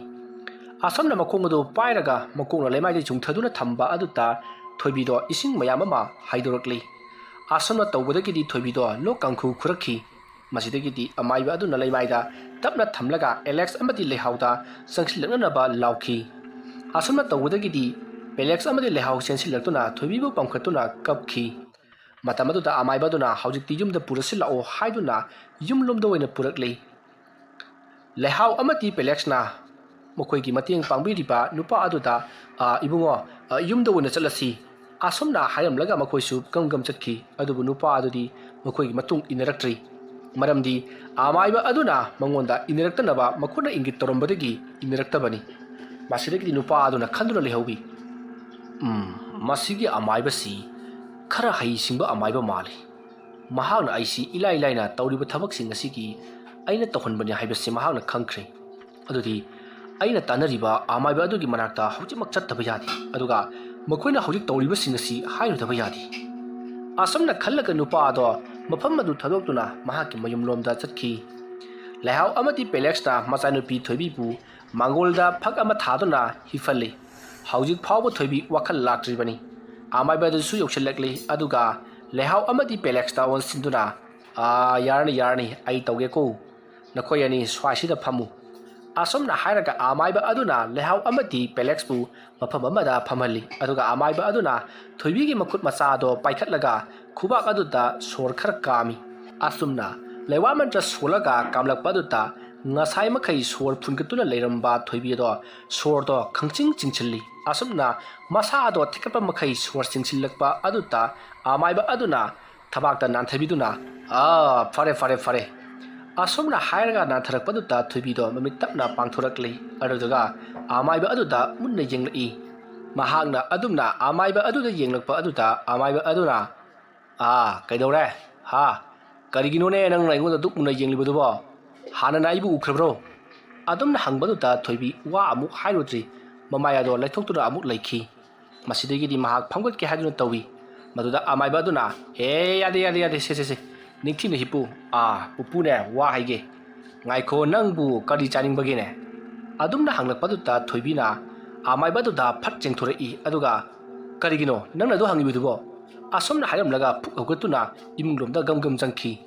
ꯑꯁꯨꯝꯅ ꯃꯈꯣꯡ ꯑꯗꯨ ꯄꯥꯏꯔꯒ ꯃꯀꯣꯛꯅ ꯂꯩꯃꯥꯏꯗ ꯆꯨꯝꯊꯗꯨꯅ ꯊꯝꯕ ꯑꯗꯨꯗ ꯊꯣꯏꯕꯤꯗꯣ ꯏꯁꯤꯡ ꯃꯌꯥꯝ ꯑꯃ ꯍꯩꯗꯣꯔꯛꯂꯤ ꯑꯁꯨꯝꯅ ꯇꯧꯕꯗꯒꯤꯗꯤ ꯊꯣꯏꯕꯤꯗꯣ ꯂꯣꯛ ꯀꯥꯡꯈꯨ ꯈꯨꯔꯛꯈꯤ ꯃꯁꯤꯗꯒꯤꯗꯤ ꯑꯃꯥꯏꯕ ꯑꯗꯨꯅ ꯂꯩꯃꯥꯏꯗ ꯇꯞꯅ ꯊꯝꯂꯒ ꯑꯦꯂꯦꯛꯁ ꯑꯃꯗꯤ ꯂꯩꯍꯥꯎꯗ ꯆꯪꯁꯤꯜꯂꯛꯅꯅꯕ ꯂꯥꯎꯈꯤ ꯑꯁꯨꯝꯅ ꯇꯧꯕꯗꯒꯤꯗꯤ ꯄꯦꯂꯦꯛꯁ ꯑꯃꯗꯤ ꯂꯩꯍꯥꯎ ꯆꯦꯟꯁꯤꯜꯂꯛꯇꯨꯅ ꯊꯣꯏꯕꯤꯕꯨ ꯄꯝꯈꯠꯇꯨꯅ ꯀꯞꯈꯤ ꯃꯇꯝ ꯑꯗꯨꯗ ꯑꯃꯥꯏꯕ ꯑꯗꯨꯅ ꯍꯧꯖꯤꯛꯇꯤ ꯌꯨꯝꯗ ꯄꯨꯔꯁꯤꯜꯂꯛꯑꯣ ꯍꯥꯏꯗꯨꯅ ꯌꯨꯝꯂꯣꯝꯗ ꯑꯣꯏꯅ ꯄꯨꯔꯛꯂꯤ ꯂꯩꯍꯥꯎ ꯑꯃꯗꯤ ꯄꯦꯂꯦꯛꯁꯅ ꯃꯈꯣꯏꯒꯤ ꯃꯇꯦꯡ ꯄꯥꯡꯕꯤꯔꯤꯕ ꯅꯨꯄꯥ ꯑꯗꯨꯗ ꯏꯕꯨꯡꯉꯣ ꯌꯨꯝꯗ ꯑꯣꯏꯅ ꯆꯠꯂꯁꯤ ꯑꯁꯨꯝꯅ ꯍꯥꯏꯔꯝꯂꯒ ꯃꯈꯣꯏꯁꯨ ꯒꯝ ꯆꯠꯈꯤ ꯑꯗꯨꯕꯨ ꯅꯨꯄꯥ ꯑꯗꯨꯗꯤ ꯃꯈꯣꯏꯒꯤ ꯃꯇꯨꯡ ꯏꯟꯅꯔꯛꯇ꯭ꯔꯤ ꯃꯔꯝꯗꯤ ꯑꯃꯥꯏꯕ ꯑꯗꯨꯅ ꯃꯉꯣꯟꯗ ꯏꯟꯅꯔꯛꯇꯅꯕ ꯃꯈꯨꯠꯅ ꯏꯪꯒꯤꯠ ꯇꯧꯔꯝꯕꯗꯒꯤ ꯏꯟꯅꯔꯛꯇꯕꯅꯤ ꯃꯁꯤꯗꯒꯤꯗꯤ ꯅꯨꯄꯥ ꯑꯗꯨꯅ ꯈꯟꯗꯨꯅ ꯂꯩꯍꯧꯏ ꯃꯁꯤꯒꯤ ꯑꯃꯥꯏꯕꯁꯤ खरा हईसिंबा अमाइबा माले महागना आइसी इलाइ लाइना तौरिबा थबकसिंग असिगी अइना तौहनबनि हाइबसे महागना खंख्रे अदुदि अइना तानरिबा अमाइबा अदुगी मनाक्ता हौजिमक चत्तबा यादि अदुगा मखोइना हौजिक तौरिबसिंग असि हाइरुदबा यादि असमना खल्लगा नुपा अदो मफम अदु थदोक्तुना महाकी मयुमलोमदा चतखि लैहाव अमदि पेलेक्सना मचानुपी थोइबिबु मांगोलदा फक अमा थादुना हिफल्ले हौजिक फावबा थोइबि वाखल लाक्ट्रिबनि आमाइबादसु यौसलक्ले अदुगा लैहाव अमदि पेलेक्सता वनसिंदुना यारनी यारनी आई तौगेको नखोय अनि स्वासिदा फमु asomna hairaga amaiba aduna lehau amadi Pelex bu mafam amada phamali aduga amaiba aduna Thoibi gi makut macha do paikhatlaga khubak aduda sor khar kami asumna lewa mantra solaga kamlak paduta ngasai makai sor phungkatuna leiramba Thoibi do sor do khangching chingchilli asumna masa do thikapa makai sor chingchillakpa aduta amaiba aduna thabakta nanthabiduna fare asomna hairaga na tharakpaduta Thoibi do mamit tapna pangthorakli aduga amaiba aduda munna yenglai mahakna adumna amaiba aduda yenglakpa aduda amaiba aduna kaidore ha kariginone nang naigoda duk munna yenglibadubo hana naibu ukhrabro adumna hangbaduta Thoibi wa amuk hairudri mamaya do laithoktura amuk laikhi masidegi di mahak phamgat ke haduna tawi maduda amaiba aduna yade se Ningthi na hipu pupu ne wa haige ngai ko nangbu kari chaning bagi ne adumna hanglak paduta Thoibi na amai baduda phat chengthore I aduga karigino nangna do hangi bidubo asomna hairam laga phuk hokatuna imlomda gam jangki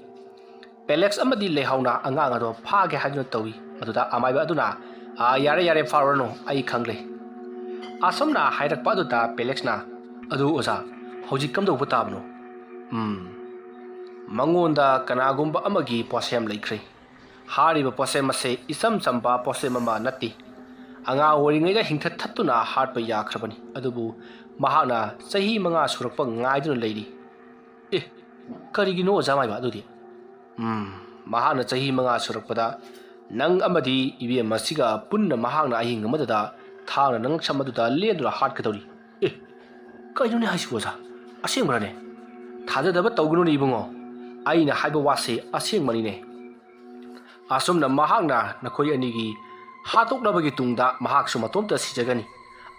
Pelex amadi lehauna anga do phage haduna tawi aduda amai baduna yare farano ai khangle asomna hairak paduta Pelex na adu oza hojik kam do butabno mangonda kanagumba amagi posem laikri hariba posem ase isam chamba posem ama nati anga woringai da hingthat thattuna harpa yakhrabani adubu mahana sahi manga surakpa ngaiduna leiri karigino jamai ba adudi mahana sahi manga surakpada nang amadi ibe masiga punna mahana ahing amadada thana nang chamaduda ledura hat kadori kainune haisiboza asengrane thadadaba tawgunu ni ibungo aina haiba wase asengmani ne asomna mahakna nakhoi anigi hatoknabagi tungda mahak su matomta sijagani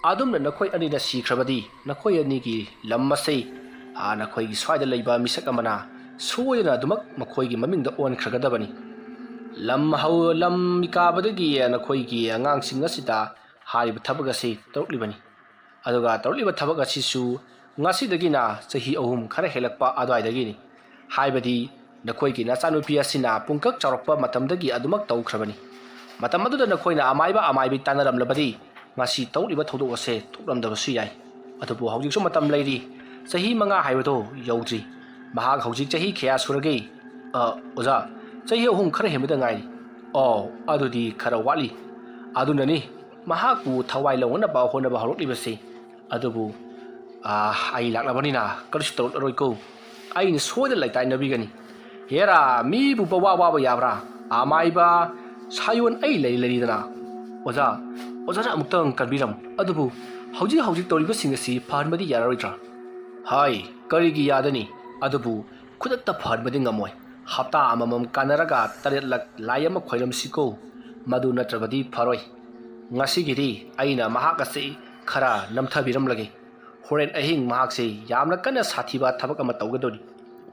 adumna nakhoi ani da sikrabadi nakhoi anigi lammasei nakhoi gi swaida leiba misak amana soyana dumak makhoi gi mamingda on khragadabani lam mikabadagi nakhoi gi angang singasita hariba thabaga se tawlibani aduga tawliba thabaga sisu ngasidagi na chahi ahum khara helakpa adwaidagi ni haibadi nakhoi gi nachanupi asina pungkak charokpa matamdagi adumak tawkhrabani matam aduda nakhoina amaibi tanaramlabadi ngasi tawliba thodok ase thokramdabasu yai adubu hawjiksu matam leiri chahi manga haibado yaudri mahak hawjik chahi khya surage oza chahi ahum khara hemada ngai adudi khara wali adunani mahaku thawai lawna ba hona ba horoklibase adubu ai laklabani na karsu tawroiko aini soida laitai nabigani hera mi bu bawa yabra amaiba sayon ai leidana oza amutang kanbiram adubu hawjik toriba singasi phanbadi yararoitra hai karigi yadani adubu khudatta phanbadi ngamoi hapta amamam kanaraga taret lak layama khoiram siko madu natrabadi pharoi ngasigiri aina mahakase khara namthabiram lage horen ahing mahakse yamna kana sathiba thabak ama tawgadori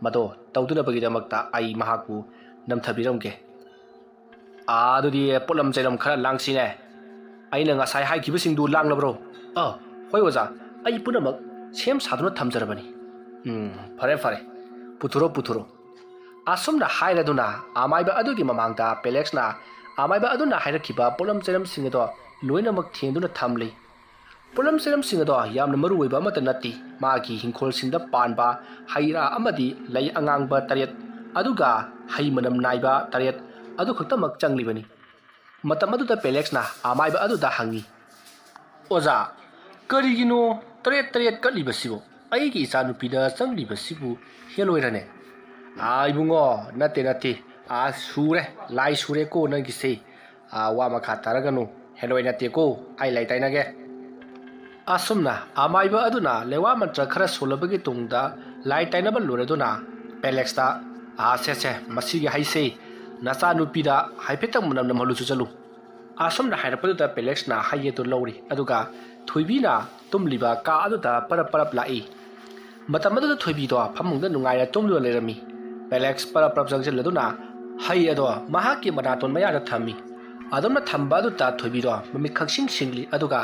mado tawduna bagidamakta ai mahakbu namthabiramge adudi polam jairam khara langsine aina ngasai haikibasingdu langlabro hoi oza ai punamak sem saduna thamjarabani fare puthuro asumna hairaduna amaiba adugi mamangda Pelex na amaiba aduna hairakhiba polam jairam singado loinamak thenduna thamli polam seram singado yamna maruiba amata nati magi hingkhol singda panba haira amadi lay angangba tariat aduga hai manam naiba tariat adu khaktamak changlibani matam aduda Pelex na amaiba aduda hangi oza karigino tariat kalibasibo aigi isanupida changlibasibu heloirane ibungo nate sure lai sure ko nagise wa makha taraganu heloi nate ko ai lai tainage asumna amaiba aduna lewa mantra khara solabagi tungda lai tainaba loreduna Pelex ta se masigi haise nacha nupida haipetang munam namhaluchu chalu asumna hairapaduda Pelex na hayetu lawri aduga Thoibi na tumliba ka aduda parap lai matamadu Thoibi do phamungda nungaira tumlu lerami Pelex parap jangseladuna hai ado mahaki manaton mayara thami adamna thamba aduta Thoibi do mami khaksing singli aduga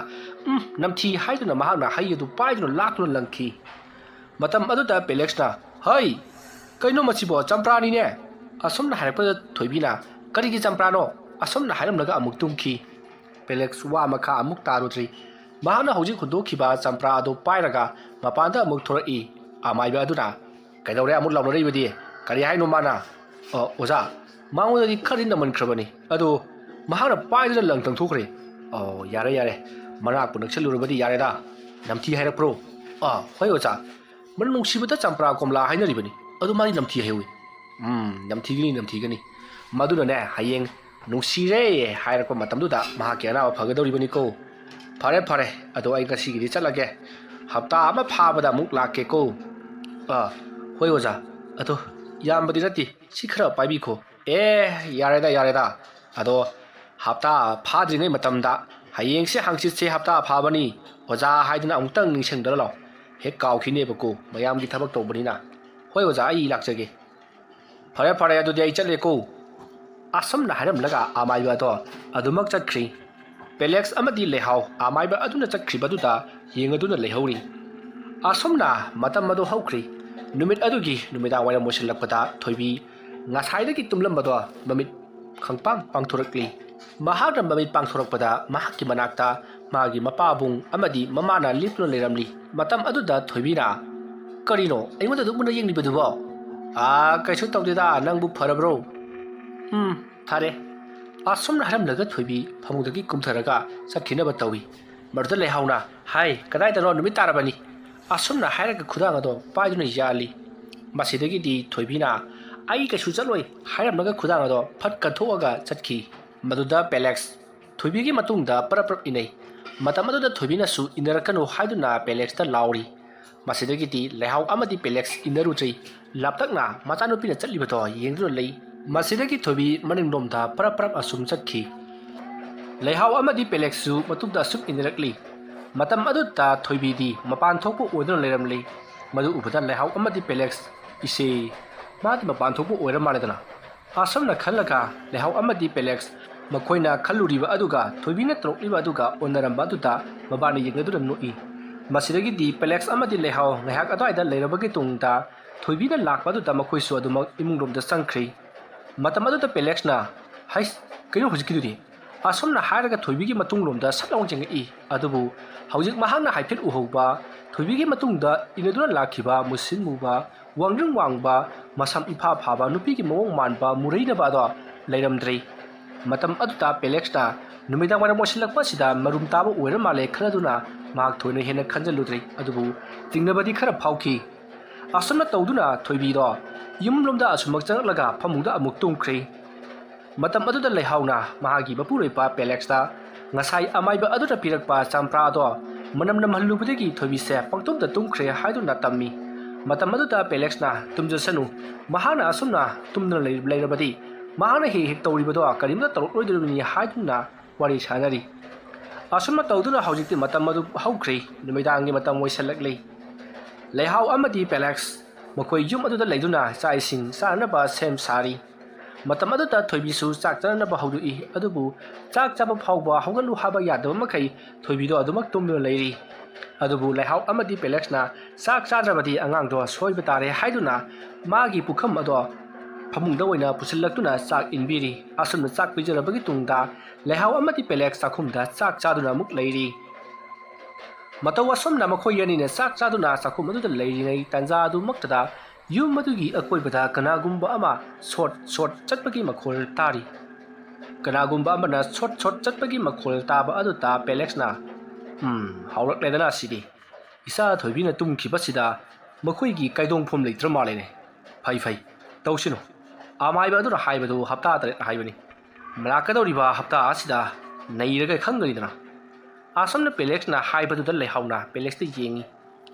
namthi haiduna mahakna hayedu paiduna lakuna langki matam aduta Pelex na hai kaino machibo champrani ne asumna hairapada Thoibi na karigi champrano asomna hairamlaga amuk tumki Pelex wa makha amuk tarudri mahana hojik khudokhiba champra ado pairaga mapanda amuk thorai amaiba aduna kaidore amuk launari bidi kari haino mana oza mangodadi khari naman khrabani ado mahana paiduna langtang thokre yare yare manak punak chelurubadi yare da namthi hairak pro hoi oza man nungsibata champra komla hainari bani adu mani namthi hewi namthigani maduna ne hayeng nungsire hairakpa matamduda mahaki anaba phagadoribani ko fare ado ai ngasi gidi chalage hapta ama phabada amuk lakke ko hoi oza ado yambadi nati sikhara paibi ko yare da ado hapta phadringai matamda hayeng se hangsit se hapta phabani oza haidina amutang ningsengdara law hek kawkhine bako mayam gi thabak tobani na hoi oza ai lakjage fare ado dei chale ko asomna hairamlaga amaiba do adumak chakri Pelex amadi lehau amaiba aduna chakribaduda yengaduna lehori asomna matam mado haukri numit adugi numida wayam mosilakpada thoibi ngasaidagi tumlambado mamit khangpang pangthorakli mahadam mamit pangthorakpada mahaki manakta magi mapabung amadi mamana lipno leramli matam aduda thoibina karino aingoda dumuna yengni badubo kaisu tawdeda nangbu pharabro thare asomna haramlaga thoibi phamudagi kumtharaga sakhinaba tawi marda lehauna hai kadai da ro numit tarabani asomna hairaga khudang ado paiduna yali masidagi di thoibina ai kaisu chaloi haramlaga khudang ado phat kathoaga chatkhi maduda Pelex thoibigi matungda paraprak inai matam aduda thoibina su inarakanu haiduna Pelex ta lauri masidagi di lehau amadi Pelex inaru chei laptakna machanupina chatlibato yengduna lei masidagi thobi maningdomda parap asum chakhi lehau amadi Pelex su matungda sum inarakli matam aduta thoibi di mapan thokpu oiduna leramli madu ubada lehau amadi Pelex ise madi mapan thokpu oiram maledana asomna khallaga lehau amadi Pelex makoina khalluriba aduga thoibina trokliba aduga onaramba aduta mabani yengaduna noi masidagi di Pelex amadi lehau ngahak adaida leirabagi tungda thoibina lakpa aduta makoisu adumak imungdomda sangkhri matam aduta Pelex na hais kayo hojikidudi asomna hairaga thoibigi matunglomda satlong jengi adubu hojik mahangna haifet uhauba thoibigi matungda inaduna lakhiba musin muba wangring wangba masam ipha phaba nupigi mawong manba mureina ba do leiramdrei matam aduta Pelex ta numidang wara mosilakpa sida marum taba oira male khaladuna mak thoina hena khanjaludrei adubu tingnabadi khara phauki asomna tawduna thoibi do yumlomda asumak changlaga phamungda amuk tungkhri matam aduda lehauna mahagi bapureipa Pelex ta ngasai amaiba aduda pirakpa champra do manam namhallubudagi thoibi se pangtumda tungkhre haiduna tammi matam aduda Pelex na tumjasanu mahana asomna tumna leirabadi mahana hek tawribado karimna tarokloiduruni haiduna wari sanari asomna tawduna hojikti matam adu haukhri numidangi matam moisalakli lehau amadi Pelex makoi yum aduda leiduna chaising sanaba sem sari matam aduda thoibisu chak chanaba haudu adubu chak chaba phauba haugalu haba yadaba makai thoibido adumak tumnu leiri adubu lehau amadi Pelex na chak chadrabadi angang do soiba tare haiduna magi pukham ado phamungda oina pusillaktuna chak inbiri asumna chak pijarabagi tungda lehau amadi Pelex sakhumda chak chaduna muk leiri mataw asomna makhoi yani ne chak chaduna sakhum aduda leiri ngai tanja adu maktada yum madugi akoibada kanagumba ama short chatpagi makhol tari kanagumba ama na short chatpagi makhol taba aduta Pelex na haurak ledana sidi isa thoibina tumkhiba sida makhoi gi kaidong phom leitra male ne phai tawsino amaiba aduna haibadu hapta tare haibani malakadoriba hapta asida nairaga khangaridana asomna Pelex na haibadu da lehauna Pelex te yengi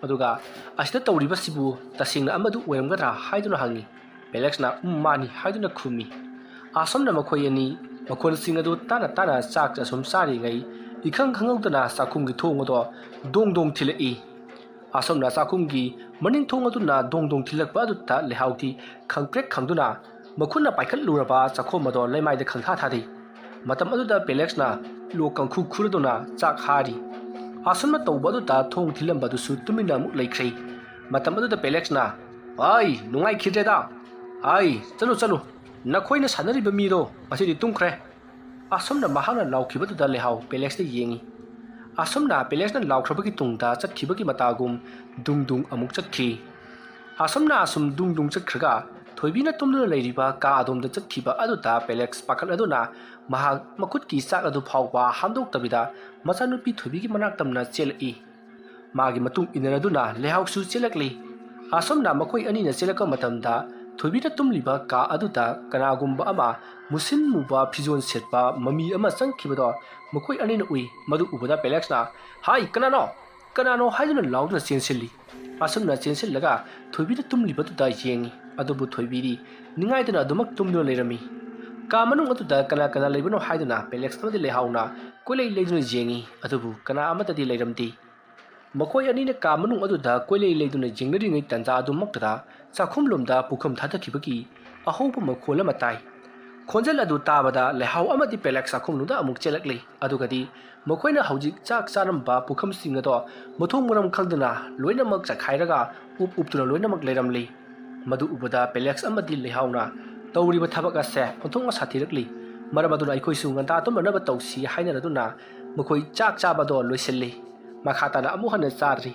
aduga asida tawriba sibu tasingna amadu oiramgadra haiduna hangi Pelex na mani haiduna khumi asomna makoyani makol singadu tana chak asum sari ngai ikhang khangawdana sakhumgi thongado dong thilai asomna sakhumgi maning thongaduna dong thilakpa adutta lehauti khangprek khangduna makhunna paikhat luraba chakhomado leimaida khangtha thadi matam aduda Pelex na lokangkhu khuraduna chak hari asomna tawbadu ta thong thilambadu su tumina muk leikhrai matam aduda Pelex na ai nungai khideda ai chalo nakhoina sanariba mi do asidi tungkhre asomna mahana laukibatuda lehau Pelex de yengi asomna Pelex na laukrabagi tungda chatkibagi matagum dung amuk chakhi asomna asum dung chakhrga Thoibi na tumduna leiriba ka adom da chakhiba aduta Pelex pakal aduna mahak makut ki sak adu phawba hamdok tabida machanupi Thoibi ki manak tamna chelai magi matung inaduna lehausu chelakli asomna makoi ani na chelaka matamda Thoibi na tumliba ka aduta kanagumba ama musin muba phizon setpa mami ama sangkhibado makoi ani na ui madu ubada Pelex na hai kanano haiduna lauduna chensilli asomna chensillaga Thoibi na tumliba tuda yengi adubu Thoibi di ningaiduna adumak tumduna leirami ka manung aduda kana leibano haiduna Pelex amadi lehauna koilei leiduna yengi adubu kana amata di leiramdi makoi ani na ka manung aduda koilei leiduna jengnari ngai tanja adumakta chakhum lomda pukham thadakhibaki ahoba makhola matai khonjal adu tabada lehau amadi Pelex chakhum nuda amuk chelakli adugadi makoina hojik chak charamba pukham singado mothong muram khalduna loinamak chakhairaga uptuna loinamak leiramli madu ubada Pelex amadi lehauna tawriba thabak ase onthong sathirakli maramaduna aikoi su nganta tomanaba tawsi hainaraduna makoi chak chabado loiselli makhatana amu hana charri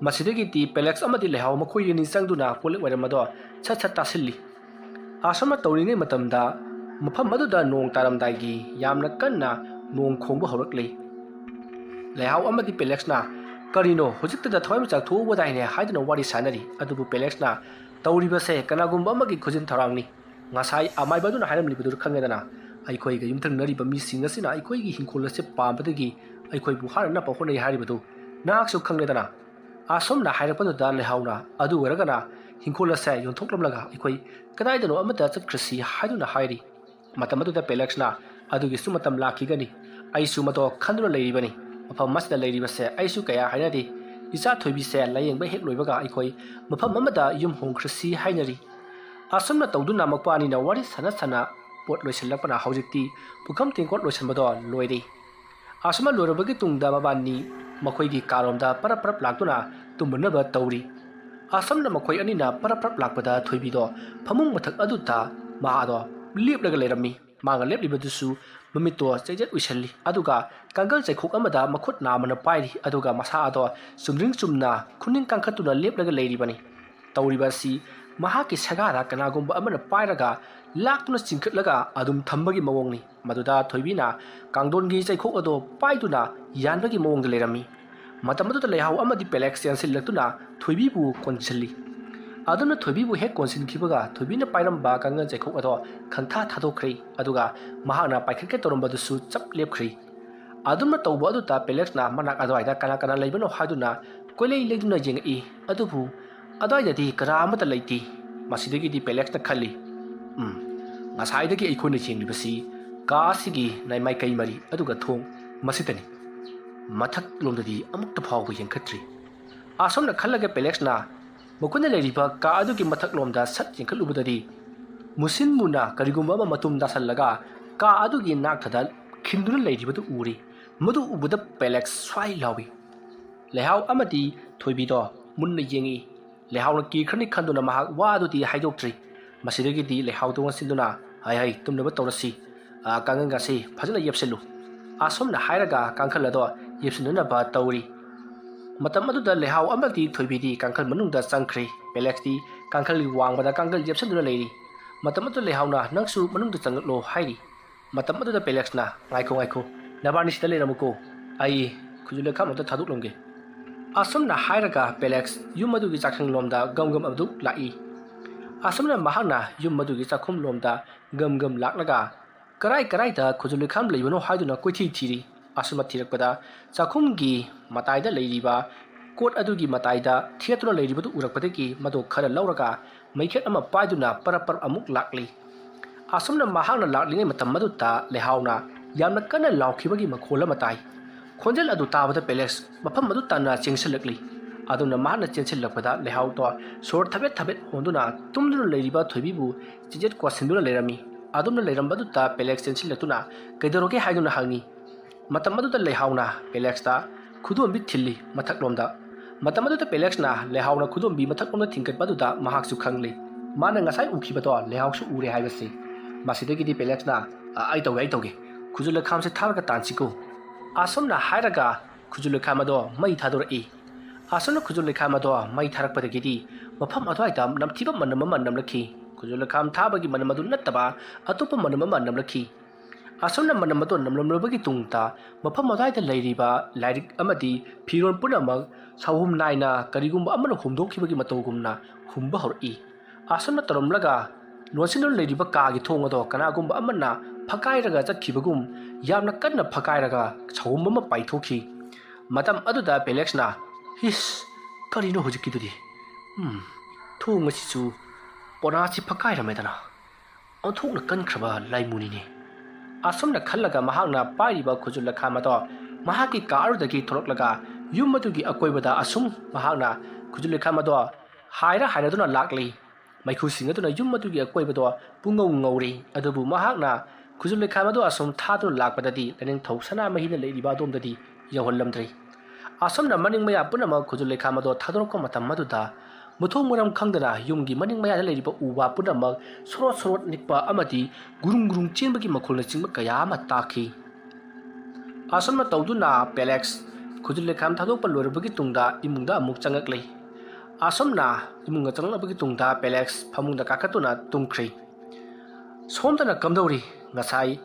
masidagi ti Pelex amadi lehau makoi ni sangduna polik waramado chat tasilli asama tawringai matamda mafam aduda nong taramdaigi yamna kanna nong khongba horakli lehau amadi Pelex na karino hojikta thoim chak thu wadaine haiduna wari sanari adubu Pelex na tawriba se kanagumba amagi khojin tharangni ngasai amai baduna hairamli budur khangedana aikoi ga yumthang nari ba mi singa sina aikoi gi hinkhol se pambadagi aikoi bu harana pa honai haribadu nak su khangedana asomna hairapadu da lehauna adu waragana hinkhol se yonthoklamlaga aikoi kadaidano amata chakkrasi haiduna hairi matamadu da Pelex na adugi sumatam lakhigani aisu mato khanduna leiribani mafam masda leiribase aisu kaya hainadi isa Thoibi se layengba hek loibaga aikoi mafam amada yum hongkrasi hainari asomna tawduna makpani na wari sana pot loisilakpana hojikti pukham tengkot loisanbado loiri asoma lorabagi tungda mabani makoi gi karomda parap laktuna tumbanaba tawri asomna makoi ani na parap lakpada Thoibi do phamung mathak aduta maado leplaga leirami maga leplibadusu mamito chejet uisalli aduga kangal chaikhok amada makhut namana pairi aduga masa ado sumring chumna khuning kangkhatuna leplaga leiribani tawribasi mahaki sagara kanagumba amana pairaga laktuna chingkhatlaga adum thambagi mawongni maduda Thoibi na kangdongi chaikhok ado paiduna yanbagi mawongda leirami matamadu lehau amadi Pelex yansillaktuna Thoibi bu konsilli aduna Thoibi bu hek konsin khibaga Thoibi na pairamba kangan chaikhok ado khantha thadokhrei aduga mahana paikhakke torombadusu chap lepkhri adumna tawba aduta Pelex na manak adwaida kana leibano haduna koilei leiduna jengi adubu adwaidadi kara amata leiti masidagi di Pelex na khali ngasaidagi aikona chenglibasi ka asigi naimai kai mari aduga thong masitani mathak lomdadi amukta phawba yenkhatri asomna khallaga Pelex na makuna leiriba ka adugi mathak lomda sat yenkhalubadadi musin muna karigumba ama matum dasallaga ka adugi nakthada khinduna leiribadu uri madu ubuda Pelex swai lawi lehau amadi Thoibi do munna yengi lehau ki khani khanduna mahak wa adudi haidoktri masidagi di lehau to sinduna hai tumnaba tawrasi kanganga se phajana yepselu asomna hairaga kangkhalado yepsinuna ba tawri matam aduda lehau amadi Thoibi di kangkhal manungda changkhri Pelex di kangkhal wangbada kangkhal yepsinduna leiri matam adu lehauna nangsu manungda changlo hairi matam aduda Pelex na ngaikho nabani sida leiramuko ai khujule khamata thaduk lomge asomna hairaga Pelex yumadugi chakhang lomda gam abdu lai asomna mahana yumadugi chakhum lomda gam laklaga karai da khujule kham leibano haiduna koithi thiri asuma thirakpada chakhumgi mataida leiriba kot adugi mataida thiatuna leiribadu urakpadagi mado khara lauraga maikhet ama paiduna parap amuk lakli asomna mahana laklingai matam maduta lehauna yamna kana laukhibagi makhola matai khonjal adu tabada Pelex mafam madu tana chengsilakli aduna mahana chensilakpada lehau to sor thabet honduna tumduna leiriba Thoibi bu chijet kwasinduna leirami adumna leirambadu ta Pelex chensilatuna kaidoroke haiduna hangi matam madu lehauna Pelex ta khudom bi thilli mathaklomda matam madu Pelex na lehauna khudom bi mathaklomda thingkat badu da mahak su khangli mana ngasai ukhibato lehau su ure haibasi masidagi di Pelex na ai tawge Kujula Kamse Talaga Tansiku. Asomna Hiraga, Kujula Kamado, Mai Tadori. Asona Kujula Kamado, Mai Tarakpadagidi, Mapam Adwaidam, Namtiba Manama Namlaki, Kujula Kam Tabagi Manamadu Nataba, Atupa Manama Namlaki. Asona Manamato Namlabagi Tungta, Mapamada Ladiba, Lyric Amadi, Piron Punamag, Sahum Naina, Karigum Amano Humdoki Matogumna, Humba Hori. Asona Taramlaga, Nosinal Ladybug Kagi Tongado, Kanagum Amana, Pakairaga Kibagum, Yamna Kana Pakairaga, Sahumama Paitoki. Madam Aduda Pelexna, His Karino Hujikidudi. Tungasisu, Bonati Pakaira Medana. On Tung the Kankraba, Laimunini. Asomna Kalaga Mahana, Paiba Kujula Kamado, Mahaki Kar the Gate Torlaga, Yumatugi Akwebada Asum, Mahana, Kujula Kamado, Hira Haraduna Lakli, Maiku Singatuna Yumatugi Akwebado, Bungo Ngori, Adobu Mahana, Kujula Kamado Asum Tatu Lakbadadi, and in Tosana Mahina Lady Badum Dadi, Yaholamdri. Asomna Manning Maya Punama Kujula Kamado, Tadroko Matamaduda. Mutu Muram Kangana, Yungi, Manning Maya Lady Uwa Punama, Sorot Nipa Amati, Gurung Chimbaki Makula Chimakayama Taki. Asoma Tauduna, Pelex, Kujule Kam Tadopa Lurabagitunda, Imunda Mukchangakli. Asomna, Imungatanga Bagitunda, Pelex, Pamunda Kakatuna, Tungkri. Sondana Kamdori, Nasai,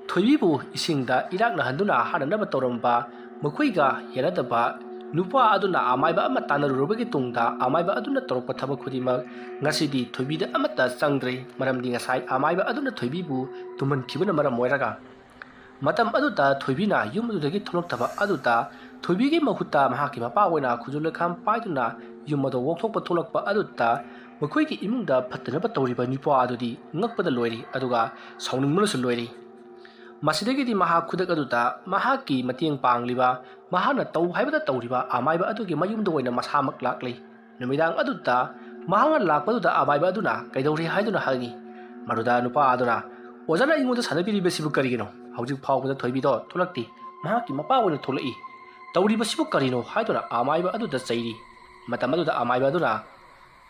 Thoibi Isinda, Irakna Handuna, had another Toromba, Mukuiga, Yanadaba. Nupa aduna amaiba amatana rubagi tungda amaiba aduna torokpa thaba khudima ngasidi thoibi da amata sangdre maramdi ngasai amaiba aduna thoibi bu tuman khibuna maram moiraga matam aduta thoibi na yumudagi thonok thaba aduta thoibi gi mahuta mahaki mapa oina khujul kham paiduna yumado wokthokpa tholokpa aduta makhoi gi imungda phattanaba tawriba nipa adudi ngakpada loiri aduga sauningmulasu loiri Masidagi Maha Kudaduta, Mahaki, Matiang Pangliba, Mahana Tau Habita Tauriba, Amaiba Aduki Mayum Doina Mashamak Lakli, Numidang Aduta, Mahana Lakbaduda Amaiba Duna, Kaidori Haiduna Hani, Maruda Nupa Aduna, Wazana Ingo the Sanabi Besibukarino, how you power with the Toibido, Tolaki, Mahaki Mapa with the Tolai, Tauri Besibukarino, Haiduna, Amaiba Aduda Saidi, Matamaduda Amaiba Duna,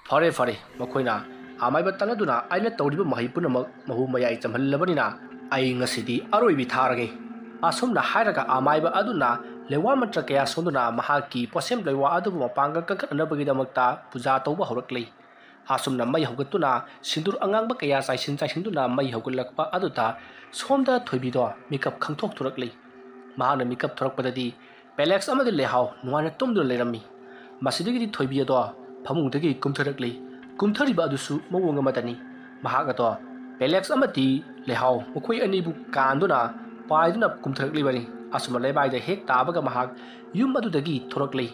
Fare Fare, Makoina, Amaiba Tanaduna, I let Tauriba Mahipuna Mahumaya Labanina. I ngasidi aroibi tharage asumna hairaga amaiba aduna lewa mantra kaya sonduna mahaki posem lewa adu mapanga kankanabagi damakta puja tawba horakli asumna mai hogatuna sindur angangba kaya saisin saisinduna mai hogulakpa aduta somda thoibido makeup khangthok thurakli mahana makeup thorakpadadi pelex amadi lehaw nuana tumdur lerami masidigi thoibi ado phamungdagi kumtharakli kumthariba adusu mawunga matani mahaga to Pelex amati lehaw mukui anibu kanduna paiduna kumthakli bani asuma lebai da hek tabaga mahak yum adudagi thorakli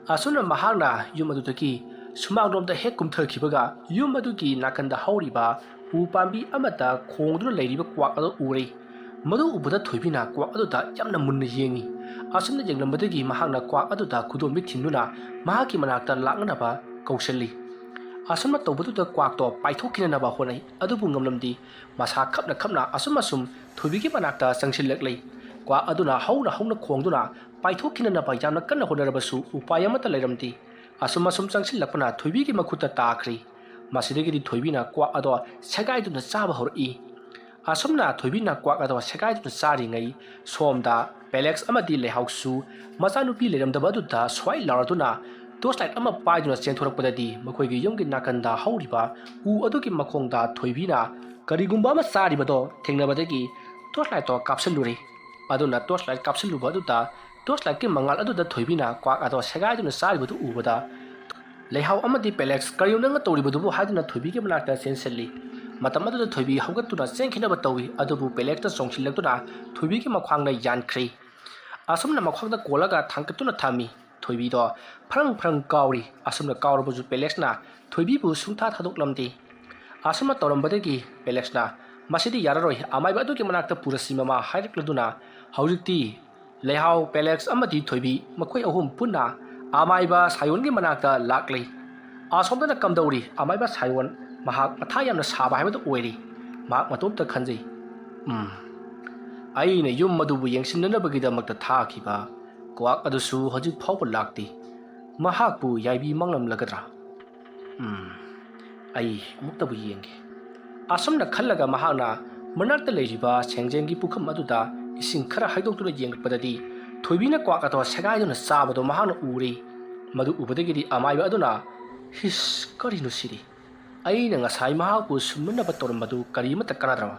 asuna mahagna yum adudagi sumagrom da hek kumthakhibaga yum adugi nakanda hauriba upambi amata khongduna leiriba kwak adu uri madu ubuda thoibina kwak aduda yamna munna yengi asumna jenglambadagi mahagna kwak aduda kudombi thinuna mahaki manakta laknaba kaushalli Asuma Tobuda Quacto, Paitokina Bahonai, Adubungamdi, Masa Kapna, Asumasum, Tubiki Manata, Sanctilekli, Qua Aduna, Hona Hona Kongduna, Paitokina Payana Kana Honabasu, Upayamata Leramdi, Asumasum Sanctilapana, Tubiki Makuta Takri, Masidegi Tobina, Qua Ado, Sagai to the Sabahor E. Asumna, Tobina, Qua Ado, Sagai to Saringai, Somda, Pelex Amadile Hausu, Masanupi Ledam the Baduta, Swai Larduna. Those like Amma Piduna Central Podadi, Makogi Yungi Nakanda, Haudiba, who Aduki Makonda, Toibina, Karigumbama Saribado, Tengnabadegi, those like Capsuluri, Aduna, those like Capsulu Baduta, those like Mangal Adu Toibina, Quack Ado Sagai and Saribu Ubada. Lehow Amadi Pelex, Karunanga Toribu Hadina Tobi Manata Sensely. Matamadu Tobi, Hogatuna, Sankinabatowi, Adubu Pelecta Song Selectuna, Tobiki Makwanga Yan Cree. Asumna Makwanga Kolaga, Tankatuna Tami. Thoibido, Prang Gauri, Asum the Gaurabu Pelexna, Thoibibu Sunta Haduklamdi. Asuma Torambadegi, Pelexna, Masidi Yaroi, Amaibaduki Manaka Purasimama, Haidakladuna, Hauditi, Lehau, Pelex, Amadi Thoibi, Makoi Ohum Puna, Amaiba, Sayungi Manaka, Lakli. Asomda Kamdori, Amaiba Sayon, Mahak Matayam the Saba with the Wadi, Mark Matumta Kanzi. Aine Yum Madu Yang Sinabagida Makta Takiba. Quack Adusu Haji Pop Lakti Mahapu Yaibi Manglam Lagadra. Ay Muktabu Ying Asum the Kalaga Mahana ꯃꯅꯥꯛꯇ ꯂꯩꯔꯤꯕ ꯁꯦꯡꯖꯦꯡꯒꯤ ꯄꯨꯈꯝ ꯑꯗꯨꯗ ꯏꯁꯤꯡ ꯈꯔ ꯍꯩꯗꯣꯛꯇꯨꯅ ꯌꯦꯡꯂꯛꯄꯗꯗꯤ ꯊꯣꯏꯕꯤꯅ ꯀ꯭ꯋꯥꯛ ꯑꯗꯣ ꯁꯦꯒꯥꯏꯗꯨꯅ ꯆꯥꯕꯗꯣ ꯃꯍꯥꯛꯅ ꯎꯔꯦ꯫ ꯃꯗꯨ ꯎꯕꯗꯒꯤꯗꯤ ꯑꯃꯥꯏꯕ ꯑꯗꯨꯅ ꯍꯤꯁ ꯀꯔꯤꯅꯣ ꯁꯤꯗꯤ? ꯑꯩꯅ ꯉꯁꯥꯏ ꯃꯍꯥꯛꯄꯨ ꯁꯨꯝꯅꯅꯕ ꯇꯧꯔꯝꯕꯗꯨ ꯀꯔꯤꯃꯠꯇ ꯀꯥꯟꯅꯗ꯭ꯔꯕ?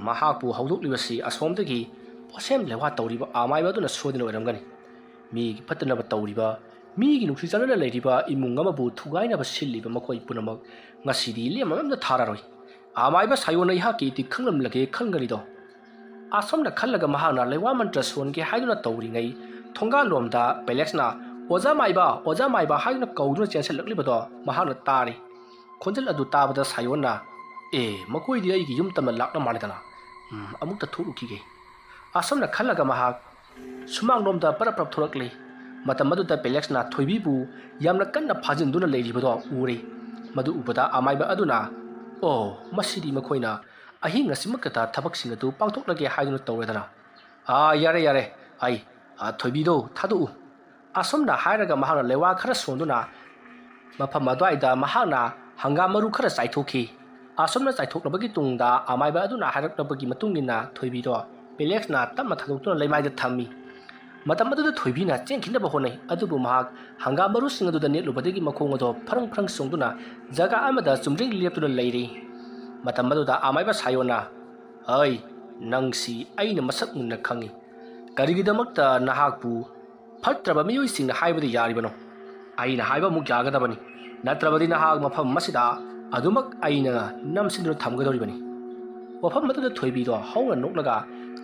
ꯃꯍꯥꯛꯄꯨ ꯍꯧꯗꯣꯛꯂꯤꯕꯁꯤ ꯑꯁꯣꯝꯗꯒꯤ ꯄꯣꯠꯁꯦꯝ ꯂꯩꯋꯥ ꯇꯧꯔꯤꯕ ꯑꯃꯥꯏꯕ ꯑꯗꯨꯅ ꯁꯣꯏꯗꯅ ꯑꯣꯏꯔꯝꯒꯅꯤ꯫ ꯃꯤꯒꯤ ꯐꯠꯇꯅꯕ ꯇꯧꯔꯤꯕ, ꯃꯤꯒꯤ ꯅꯨꯡꯁꯤ ꯆꯥꯟꯅꯅ ꯂꯩꯔꯤꯕ ꯏꯃꯨꯡ ꯑꯃꯕꯨ ꯊꯨꯒꯥꯏꯅꯕ ꯁꯤꯜꯂꯤꯕ ꯃꯈꯣꯏ ꯄꯨꯝꯅꯃꯛ ꯉꯁꯤꯗꯤ ꯂꯦꯝꯅ ꯑꯃꯇ ꯊꯥꯔꯔꯣꯏ꯫ ꯑꯃꯥꯏꯕ ꯁꯥꯌꯣꯟꯅ ꯑꯩꯍꯥꯛꯀꯤ ꯏꯇꯤꯛ ꯈꯪꯂꯝꯂꯒꯦ ꯈꯟꯒꯅꯤꯗꯣ꯫ ꯑꯁꯣꯝꯅ ꯈꯜꯂꯒ ꯃꯍꯥꯛꯅ ꯂꯩꯋꯥ ꯃꯟꯇ꯭ꯔ ꯁꯣꯟꯒꯦ ꯍꯥꯏꯗꯨꯅ ꯇꯧꯔꯤꯉꯩ ꯊꯣꯡꯒꯥꯜꯂꯣꯝꯗ ꯄꯦꯂꯦꯛꯁꯅ ꯑꯣꯖꯥ ꯃꯥꯏꯕ ꯍꯥꯏꯗꯨꯅ ꯀꯧꯗꯨꯅ ꯆꯦꯟꯁꯤꯜꯂꯛꯂꯤꯕꯗꯣ ꯃꯍꯥꯛꯅ ꯇꯥꯔꯤ꯫ ꯈꯣꯟꯖꯦꯜ ꯑꯗꯨ ꯇꯥꯕꯗ ꯁꯥꯌꯣꯟꯅ ꯃꯈꯣꯏꯗꯤ ꯑꯩꯒꯤ ꯌꯨꯝ ꯇꯝꯅ ꯂꯥꯛꯅ ꯃꯥꯜꯂꯦꯗꯅ, ꯑꯃꯨꯛꯇ ꯊꯣꯛꯂꯨꯈꯤꯒꯦ꯫ ꯑꯁꯣꯝꯅ ꯈꯜꯂꯒ ꯃꯍꯥꯛ ꯁꯨꯃꯥꯡꯂꯣꯝꯗ ꯄꯔꯞ ꯊꯣꯛꯂꯛꯂꯤ꯫ ꯃꯇꯝ ꯑꯗꯨꯗ ꯄꯦꯂꯦꯛꯁꯅ ꯊꯣꯏꯕꯤꯕꯨ ꯌꯥꯝꯅ ꯀꯟꯅ ꯐꯥꯖꯤꯟꯗꯨꯅ ꯂꯩꯔꯤꯕꯗꯣ ꯎꯔꯦ꯫ ꯃꯗꯨ ꯎꯕꯗ ꯑꯃꯥꯏꯕ ꯑꯗꯨꯅ ꯃꯁꯤꯗꯤ ꯃꯈꯣꯏꯅ ꯑꯍꯤꯡ ꯑꯁꯤꯃꯛꯇꯗ ꯊꯕꯛꯁꯤꯡ ꯑꯗꯨ ꯄꯥꯡꯊꯣꯛꯂꯒꯦ ꯍꯥꯏꯗꯨꯅ ꯇꯧꯔꯦꯗꯅ꯫ ꯌꯥꯔꯦ ꯑꯩ ꯊꯣꯏꯕꯤꯗꯣ ꯊꯥꯗꯣꯛꯎ꯫ ꯑꯁꯣꯝꯅ ꯍꯥꯏꯔꯒ ꯃꯍꯥꯛꯅ ꯂꯩꯋꯥ ꯈꯔ ꯁꯣꯟꯗꯨꯅ ꯃꯐꯝ ꯑꯗꯨꯋꯥꯏꯗ ꯃꯍꯥꯛꯅ ꯍꯪꯒꯥꯝ ꯃꯔꯨ ꯈꯔ ꯆꯥꯏꯊꯣꯛꯈꯤ꯫ ꯑꯁꯣꯝꯅ ꯆꯥꯏꯊꯣꯛꯂꯕꯒꯤ ꯇꯨꯡꯗ ꯑꯃꯥꯏꯕ ꯑꯗꯨꯅ ꯍꯥꯏꯔꯛꯂꯕꯒꯤ ꯃꯇꯨꯡꯏꯟꯅ ꯊꯣꯏꯕꯤꯗꯣ ꯄꯦꯂꯦꯛꯁꯅ ꯇꯞꯅ ꯊꯥꯗꯣꯛꯇꯨꯅ ꯂꯩꯃꯥꯏꯗ ꯊꯝꯃꯤ꯫ ꯃꯇꯝ ꯑꯗꯨꯗ ꯊꯣꯏꯕꯤꯅ ꯆꯦꯟꯈꯤꯅꯕ ꯍꯣꯠꯅꯩ, ꯑꯗꯨꯕꯨ ꯃꯍꯥꯛ ꯍꯪꯒꯥꯝ ꯃꯔꯨꯁꯤꯡ ꯑꯗꯨꯗ ꯅꯦꯠꯂꯨꯕꯗꯒꯤ ꯃꯈꯣꯡ ꯑꯗꯣ ꯐꯔꯪ ꯆꯣꯡꯗꯨꯅ ꯖꯒꯥ ꯑꯃꯗ ꯆꯨꯝꯗ꯭ꯔꯤꯡ ꯂꯦꯞꯇꯨꯅ ꯂꯩꯔꯤ꯫ ꯃꯇꯝ ꯑꯗꯨꯗ ꯑꯃꯥꯏꯕ ꯁꯥꯌꯣꯟꯅ ꯅꯪꯁꯤ ꯑꯩꯅ ꯃꯁꯛ ꯃꯨꯟꯅ ꯈꯪꯏ꯫ ꯀꯔꯤꯒꯤꯗꯃꯛꯇ ꯅꯍꯥꯛꯄꯨ ꯐꯠꯇ꯭ꯔꯕ ꯃꯤꯑꯣꯏꯁꯤꯡꯅ ꯍꯥꯏꯕꯗ ꯌꯥꯔꯤꯕꯅꯣ? ꯑꯩꯅ ꯍꯥꯏꯕ ꯑꯃꯨꯛ ꯌꯥꯒꯗꯕꯅꯤ, ꯅꯠꯇ꯭ꯔꯕꯗꯤ ꯅꯍꯥꯛ ꯃꯐꯝ ꯑꯁꯤꯗ ꯑꯗꯨꯃꯛ ꯑꯩꯅ ꯅꯝꯁꯤꯟꯗꯨꯅ ꯊꯝꯒꯗꯧꯔꯤꯕꯅꯤ꯫ ꯋꯥꯐꯝ ꯑꯗꯨꯗ ꯊꯣꯏꯕꯤꯗꯣ ꯍꯧꯅ ꯅꯣꯛꯂꯒ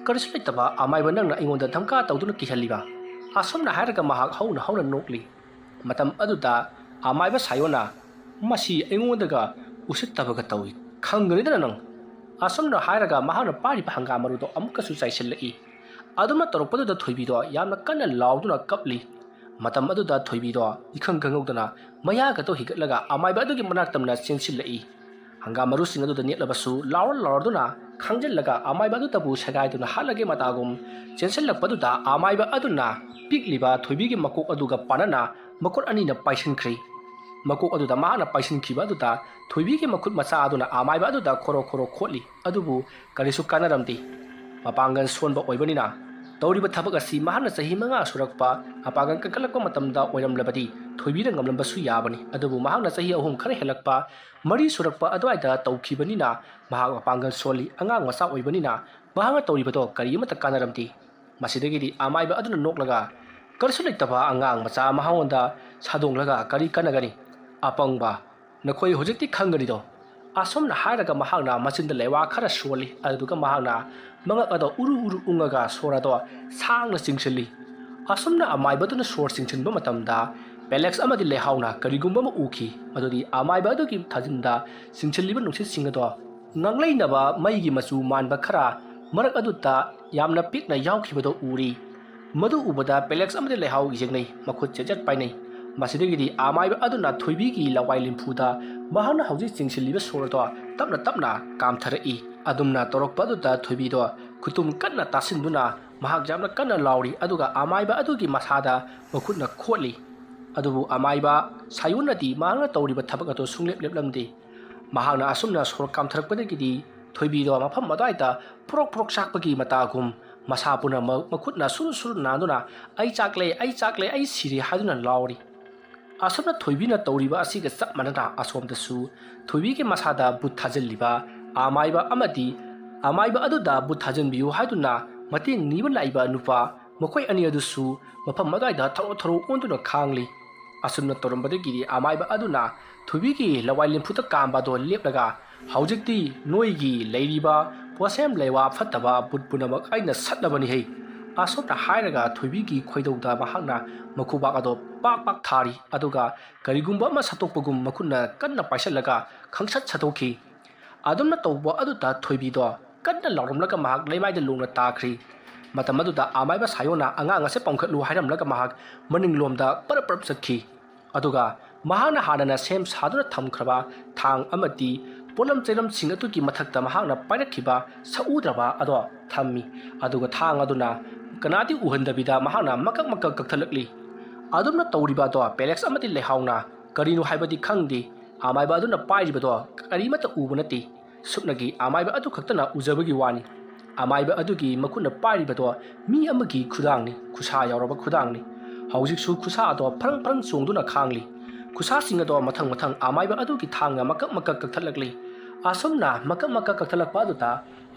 ꯀꯔꯤꯁꯨ ꯂꯩꯇꯕ ꯑꯃꯥꯏꯕ ꯅꯪꯅ ꯑꯩꯉꯣꯟꯗ ꯙꯝꯀꯥ ꯇꯧꯗꯨꯅ ꯀꯤꯍꯜꯂꯤꯕ? ꯑꯁꯣꯝꯅ ꯍꯥꯏꯔꯒ ꯃꯍꯥꯛ ꯍꯧꯅ ꯅꯣꯛꯂꯤ꯫ ꯃꯇꯝ ꯑꯗꯨꯗ ꯑꯃꯥꯏꯕ ꯁꯥꯌꯣꯟꯅ ꯃꯁꯤ ꯑꯩꯉꯣꯟꯗꯒ ꯎꯁꯤꯠꯇꯕꯒ ꯇꯧꯏ, ꯈꯪꯒꯅꯤꯗꯅ ꯅꯪ꯫ ꯑꯁꯣꯝꯅ ꯍꯥꯏꯔꯒ ꯃꯍꯥꯛꯅ ꯄꯥꯏꯔꯤꯕ ꯍꯪꯒꯥꯝ ꯃꯔꯨꯗꯣ ꯑꯃꯨꯛꯀꯁꯨ ꯆꯥꯏꯁꯤꯜꯂꯛꯏ꯫ ꯑꯗꯨꯝꯅ ꯇꯧꯔꯛꯄꯗꯨꯗ ꯊꯣꯏꯕꯤꯗꯣ ꯌꯥꯝꯅ ꯀꯟꯅ ꯂꯥꯎꯗꯨꯅ ꯀꯞꯂꯤ꯫ ꯃꯇꯝ ꯑꯗꯨꯗ ꯊꯣꯏꯕꯤꯗꯣ ꯏꯈꯪ ꯈꯪꯍꯧꯗꯅ ꯃꯌꯥꯒꯗꯣ ꯍꯤꯒꯠꯂꯒ ꯑꯃꯥꯏꯕ ꯑꯗꯨꯒꯤ ꯃꯅꯥꯛꯇꯝꯅ ꯆꯦꯟꯁꯤꯜꯂꯛꯏ꯫ ꯍꯪꯒꯥꯝ ꯃꯔꯨꯁꯤꯡ ꯑꯗꯨꯗ ꯅꯦꯠꯂꯕꯁꯨ ꯂꯥꯎꯔꯗꯨꯅ ꯈꯥꯡꯖꯤꯜꯂꯒ ꯑꯃꯥꯏꯕ ꯑꯗꯨꯗꯕꯨ ꯁꯦꯒꯥꯏꯗꯨꯅ ꯍꯥꯠꯂꯒꯦ ꯃꯇꯥꯒꯨꯝ ꯆꯦꯟꯁꯤꯜꯂꯛꯄꯗꯨꯗ ꯑꯃꯥꯏꯕ ꯑꯗꯨꯅ ꯄꯤꯛꯂꯤꯕ ꯊꯣꯏꯕꯤꯒꯤ ꯃꯀꯣꯛ ꯑꯗꯨꯒ ꯄꯥꯟꯅꯅ ꯃꯈꯨꯠ ꯑꯅꯤꯅ ꯄꯥꯏꯁꯤꯟꯈ꯭ꯔꯤ꯫ ꯃꯀꯣꯛ ꯑꯗꯨꯗ ꯃꯍꯥꯛꯅ ꯄꯥꯏꯁꯤꯟꯈꯤꯕ ꯑꯗꯨꯗ ꯊꯣꯏꯕꯤꯒꯤ ꯃꯈꯨꯠ ꯃꯆꯥ ꯑꯗꯨꯅ ꯑꯃꯥꯏꯕ ꯑꯗꯨꯗ ꯈꯣꯔꯣ ꯈꯣꯠꯂꯤ, ꯑꯗꯨꯕꯨ ꯀꯔꯤꯁꯨ ꯀꯥꯟꯅꯔꯝꯗꯦ꯫ ꯃꯄꯥꯡꯒꯜ ꯁꯣꯟꯕ ꯑꯣꯏꯕꯅꯤꯅ ꯇꯧꯔꯤꯕ ꯊꯕꯛ ꯑꯁꯤ ꯃꯍꯥꯛꯅ ꯆꯍꯤ 5 ꯁꯨꯔꯛꯄ ꯃꯄꯥꯡꯒꯜ ꯀꯟꯈꯠꯂꯛꯄ ꯃꯇꯝꯗ ꯑꯣꯏꯔꯝꯂꯕꯗꯤ ꯊꯣꯏꯕꯤꯅ ꯉꯝꯂꯝꯕꯁꯨ ꯌꯥꯕꯅꯤ, ꯑꯗꯨꯕు ꯃꯍꯥꯛꯅ ꯆꯍꯤ 3 ꯈꯔ ꯍꯦꯜꯂꯛꯄ 4 ꯁꯨꯔꯛꯄ ꯑꯗꯨꯋꯥꯏꯗ ꯇꯧꯈꯤꯕꯅꯤꯅ ꯃꯍꯥꯛ ꯃꯄꯥꯡꯒꯜ ꯁꯣꯜꯂꯤ, ꯑꯉꯥꯡ ꯃꯆꯥ ꯑꯣꯏꯕꯅꯤꯅ ꯃꯍꯥꯛꯅ ꯇꯧꯔꯤꯕꯗꯣ ꯀꯔꯤ ꯑꯃꯠꯇ ꯀꯥꯟꯅꯔꯝꯗꯦ꯫ ꯃꯁꯤꯗꯒꯤꯗꯤ ꯑꯃꯥꯏꯕ ꯑꯗꯨꯅ ꯅꯣꯛꯂꯒ ꯀꯔꯤꯁꯨ ꯂꯩꯇꯕ ꯑꯉꯥꯡ ꯃꯆꯥ ꯃꯉꯣꯟꯗ ꯁꯥꯗꯣꯡꯂꯒ ꯀꯔꯤ ꯀꯥꯟꯅꯒꯅꯤ? ꯑꯄꯪꯕ, ꯅꯈꯣꯏ ꯍꯧꯖꯤꯛꯇꯤ ꯈꯪꯒꯅꯤꯗꯣ꯫ ꯑꯁꯣꯝꯅ ꯍꯥꯏꯔꯒ ꯃꯍꯥꯛꯅ ꯃꯆꯤꯟꯗ ꯂꯩꯋꯥ ꯈꯔ ꯁꯣꯜꯂꯤ, ꯑꯗꯨꯒ ꯃꯍꯥꯛꯅ ꯃꯉꯛ ꯑꯗꯣ ꯎꯔꯨ ꯎꯪꯉꯒ ꯁꯣꯔ ꯑꯗꯣ ꯁꯥꯡꯅ ꯆꯤꯡꯁꯤꯜꯂꯤ꯫ ꯑꯁꯨꯝꯅ ꯑꯃꯥꯏꯕꯗꯨꯅ ꯁꯣꯔ ꯆꯤꯡꯁꯤꯟꯕ ꯃꯇꯝꯗ ꯄꯦꯂꯦꯛꯁ ꯑꯃꯗꯤ ꯂꯩꯍꯥꯎꯅ ꯀꯔꯤꯒꯨꯝꯕ ꯑꯃ ꯎꯈꯤ, ꯃꯗꯨꯗꯤ ꯑꯃꯥꯏꯕ ꯑꯗꯨꯒꯤ ꯊꯥꯖꯤꯟꯗ ꯆꯤꯡꯁꯤꯜꯂꯤꯕ ꯅꯨꯡꯁꯤꯠꯁꯤꯡ ꯑꯗꯣ ꯉꯥꯡꯂꯩꯅꯕ ꯃꯩꯒꯤ ꯃꯆꯨ ꯃꯥꯟꯕ ꯈꯔ ꯃꯔꯛ ꯑꯗꯨꯗ ꯌꯥꯝꯅ ꯄꯤꯛꯅ ꯌꯥꯎꯈꯤꯕꯗꯣ ꯎꯔꯤ꯫ ꯃꯗꯨ ꯎꯕꯗ ꯄꯦꯂꯦꯛꯁ ꯑꯃꯗꯤ ꯂꯩꯍꯥꯎ ꯌꯦꯡꯅꯩ, ꯃꯈꯨꯠ ꯆꯦꯠ ꯄꯥꯏꯅꯩ꯫ ꯃꯁꯤꯗꯒꯤꯗꯤ ꯑꯃꯥꯏꯕ ꯑꯗꯨꯅ ꯊꯣꯏꯕꯤꯒꯤ ꯂꯋꯥꯏ ꯂꯤꯝꯐꯨꯗ ꯃꯍꯥꯛꯅ ꯍꯧꯖꯤꯛ ꯆꯤꯡꯁꯤꯜꯂꯤꯕ ꯁꯣꯔꯗꯣ ꯇꯞꯅ ꯀꯥꯝꯊꯔꯛꯏ꯫ ꯑꯗꯨꯝꯅ ꯇꯧꯔꯛꯄ ꯑꯗꯨꯗ ꯊꯣꯏꯕꯤꯗꯣ ꯈꯨꯇꯨꯝ ꯀꯟꯅ ꯇꯥꯁꯤꯟꯗꯨꯅ ꯃꯍꯥꯛ ꯌꯥꯝꯅ ꯀꯟꯅ ꯂꯥꯎꯔꯤ, ꯑꯗꯨꯒ ꯑꯃꯥꯏꯕ ꯑꯗꯨꯒꯤ ꯃꯁꯥꯗ ꯃꯈꯨꯠꯅ ꯈꯣꯠꯂꯤ꯫ ꯑꯗꯨꯕꯨ ꯑꯃꯥꯏꯕ ꯁꯥꯌꯣꯟꯅꯗꯤ ꯃꯍꯥꯛꯅ ꯇꯧꯔꯤꯕ ꯊꯕꯛ ꯑꯗꯨ ꯁꯨꯡꯂꯦꯞꯂꯝꯗꯦ꯫ ꯃꯍꯥꯛꯅ ꯑꯁꯨꯝꯅ ꯁꯣꯔ ꯀꯥꯝꯊꯔꯛꯄꯗꯒꯤꯗꯤ ꯊꯣꯏꯕꯤꯗꯣ ꯃꯐꯝ ꯑꯗꯨꯋꯥꯏꯗ ꯄꯣꯔꯣꯛ ꯆꯥꯛꯄꯒꯤ ꯃꯇꯥꯒꯨꯝ ꯃꯁꯥ ꯄꯨꯝꯅꯃꯛ ꯃꯈꯨꯠꯅ ꯁꯨꯔꯨ ꯅꯥꯟꯗꯨꯅ ꯑꯩ ꯆꯥꯛꯂꯦ, ꯑꯩ ꯁꯤꯔꯦ ꯍꯥꯏꯗꯨꯅ ꯂꯥꯎꯔꯤ꯫ ꯑꯁꯨꯝꯅ ꯊꯣꯏꯕꯤꯅ ꯇꯧꯔꯤꯕ ꯑꯁꯤꯒ ꯆꯞ ꯃꯥꯟꯅꯅ ꯑꯁꯣꯝꯗꯁꯨ ꯊꯣꯏꯕꯤꯒꯤ ꯃꯁꯥꯗ ꯕꯨꯠ ꯊꯥꯖꯤꯜꯂꯤꯕ ꯑꯃꯥꯏꯕ ꯑꯃꯗꯤ ꯑꯃꯥꯏꯕ ꯑꯗꯨꯗ ꯕꯨꯠ ꯊꯥꯖꯤꯟꯕꯤꯌꯨ ꯍꯥꯏꯗꯨꯅ ꯃꯇꯦꯡ ꯅꯤꯕ ꯂꯥꯛꯏꯕ ꯅꯨꯄꯥ, ꯃꯈꯣꯏ ꯑꯅꯤ ꯑꯗꯨꯁꯨ ꯃꯐꯝ ꯑꯗꯨꯋꯥꯏꯗ ꯊꯔꯣ ꯑꯣꯟꯗꯨꯅ ꯈꯥꯡꯂꯤ꯫ ꯑꯁꯨꯝꯅ ꯇꯧꯔꯝꯕꯗꯒꯤꯗꯤ ꯑꯃꯥꯏꯕ ꯑꯗꯨꯅ ꯊꯣꯏꯕꯤꯒꯤ ꯂꯋꯥꯏ ꯂꯤꯝꯐꯨꯗ ꯀꯥꯝꯕ ꯑꯗꯣ ꯂꯦꯞꯂꯒ ꯍꯧꯖꯤꯛꯇꯤ ꯅꯣꯏꯒꯤ ꯂꯩꯔꯤꯕ ꯄꯣꯠꯁꯦꯝ ꯂꯩꯋꯥ ꯐꯠꯇꯕ ꯕꯨꯠ ꯄꯨꯝꯅꯃꯛ ꯑꯩꯅ ꯁꯠꯂꯕꯅꯤꯍꯦ꯫ ꯑꯁꯣꯝꯅ ꯍꯥꯏꯔꯒ ꯊꯣꯏꯕꯤꯒꯤ ꯈꯣꯏꯗꯧꯗ ꯃꯍꯥꯛꯅ ꯃꯈꯨꯕꯥꯛ ꯑꯗꯣ ꯄꯥꯛ ꯊꯥꯔꯤ, ꯑꯗꯨꯒ ꯀꯔꯤꯒꯨꯝꯕ ꯑꯃ ꯁꯠꯇꯣꯛꯄꯒꯨꯝ ꯃꯈꯨꯠꯅ ꯀꯟꯅ ꯄꯥꯏꯁꯤꯜꯂꯒ ꯈꯪꯁꯠ ꯁꯠꯇꯣꯛꯈꯤ꯫ ꯑꯗꯨꯝꯅ ꯇꯧꯕ ꯑꯗꯨꯗ ꯊꯣꯏꯕꯤꯗꯣ ꯀꯟꯅ ꯂꯥꯎꯔꯝꯂꯒ ꯃꯍꯥꯛ ꯂꯩꯃꯥꯏꯗ ꯂꯣꯡꯅ ꯇꯥꯈ꯭ꯔꯤ꯫ ꯃꯇꯝ ꯑꯗꯨꯗ ꯑꯃꯥꯏꯕ ꯁꯥꯌꯣꯟꯅ ꯑꯉꯥꯡ ꯑꯁꯦ ꯄꯥꯡꯈꯠꯂꯨ ꯍꯥꯏꯔꯝꯂꯒ ꯃꯍꯥꯛ ꯃꯅꯤꯡꯂꯣꯝꯗ ꯄꯔꯞ ꯆꯠꯈꯤ, ꯑꯗꯨꯒ ꯃꯍꯥꯛꯅ ꯍꯥꯟꯅꯅ ꯁꯦꯝ ꯁꯥꯗꯨꯅ ꯊꯝꯈ꯭ꯔꯕ ꯊꯥꯡ ꯑꯃꯗꯤ ꯄꯣꯠꯂꯝ ꯆꯩꯔꯝꯁꯤꯡ ꯑꯗꯨꯒꯤ ꯃꯊꯛꯇ ꯃꯍꯥꯛꯅ ꯄꯥꯏꯔꯛꯈꯤꯕ ꯁꯛꯎꯗ꯭ꯔꯕ ꯑꯗꯣ ꯊꯝꯃꯤ, ꯑꯗꯨꯒ ꯊꯥꯡ ꯑꯗꯨꯅ ꯀꯅꯥꯗꯤ ꯎꯍꯟꯗꯕꯤꯗ ꯃꯍꯥꯛꯅ ꯃꯀꯛ ꯀꯛꯊꯠꯂꯛꯂꯤ꯫ ꯑꯗꯨꯝꯅ ꯇꯧꯔꯤꯕ ꯑꯗꯣ ꯄꯦꯂꯦꯛꯁ ꯑꯃꯗꯤ ꯂꯩꯍꯥꯎꯅ ꯀꯔꯤꯅꯣ ꯍꯥꯏꯕꯗꯤ ꯈꯪꯗꯦ, ꯑꯃꯥꯏꯕ ꯑꯗꯨꯅ ꯄꯥꯏꯔꯤꯕꯗꯣ ꯀꯔꯤꯃꯠꯇ ꯎꯕ ꯅꯠꯇꯦ꯫ सुपनगी आमाइबा अदु खक्तना उजबगी वानी आमाइबा अदुगी मखुना पारिबदो मी अमगी खुदांगनी खुसा यावरबा खुदांगनी हौजिकसु खुसा अदो फरंग फरंग चोंगदुना खांगली खुसा सिंग अदो मथंग मथंग आमाइबा अदुगी थांगा मकक मकक कक्थलकली असमना मकक मकक कक्थलकपा अदुता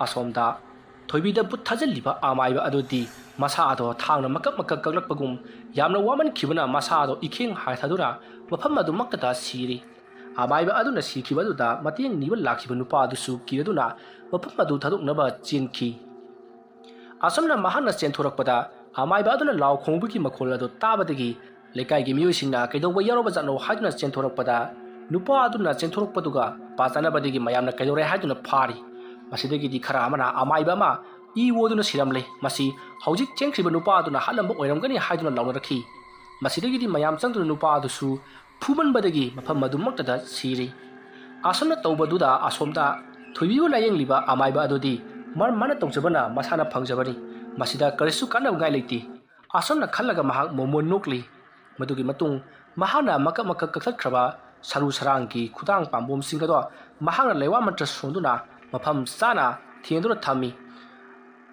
असोमदा थोइबिदा बुत थाजलिबा आमाइबा अदुदी मसा अदो थांगना मकक मकक कक्लकपगुम यामना वामन खिबना मसा अदो इखेंग हायथादुरा मफम अदु मक्कता सिरी आमाइबा अदुना सिखिबदुदा मतेंग निबा लाखिबा नुपा अदुसु किरदुना मफम अदु थादोकनबा चेनखी असमना महाना चेंथोरकपदा आमाइबा अदुना लाव खोंबुगी मखोल अदु ताबदगी लेकाइगी मियोइसिंगना कैदौबा यारोबा जानो हाइदुना चेंथोरकपदा नुपा अदुना चेंथोरकपदुगा पाचानबदगी मयामना कैदौरे हाइदुना फारी मसिदगी खरा अमना आमाइबा मा ई वोदुना सिरमले मसी हौजिक चेंख्रिबा नुपा अदुना हालंबा ओइरमगनी हाइदुना लाउनरखी मसिदगी मयाम चंगदुना नुपा अदुसु फुमनबदगी मफम मदुमक्तदा सिरी आसमना तौबदुदा असोमदा थोइबिबु लायेंलिबा आमाइबा अदुदी माना तौजबना मसाना फंगजबनी मसिदा करिसु कानब गाय लेती आसमना खल्लगा महाक मोमोन नोकली मदुगी मतुंग महाना मकक मकक कक्थखरबा सरू सरांगी खुदांग पाम्बोम सिंगदो महाना लेवा मंत्र सोंदुना मफम साना थेंदुना थमी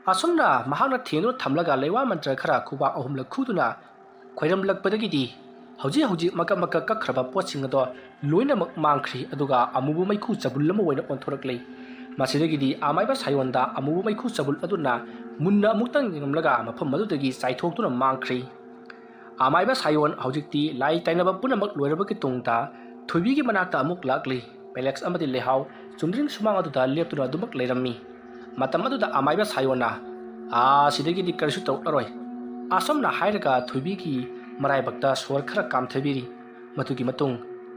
असमना महाना थेंदुना थमलगा लेवा मंत्र खरा खुबा अहुमला खुदुना खोइरमलकपदगिदी हौजी हौजी मकक मकक कक्खरबा पोचिंगदो लोइनमक मांख्री अदुगा अमुबु मैखु चबुल लम ओइना ओंथोरकलै मसिदगिदी आमाइबा सायोंदा अमुबु मैखु चबुल अदुना मुन्ना अमुक्तंग यंगमलगा मफम मदुदगी साइथोक्तुना मांख्री आमाइबा सायोन हौजिक्ति लाई ताइनबा पुनमक लोइरबगी तुंगता थोइबिगी मनाक्ता अमुक लाक्ली पेलेक्स अमदि लेहाव चुमद्रिंग सुमांग अदुदा लेप्तुना अदुमक लेरम्मी मतम अदुदा आमाइबा सायोना सिदगिदी करसु तौररोय आसमना हाइरगा थोइबिगी मराइबक्ता सोर खरा कामथबिरी मतुगी मतुंग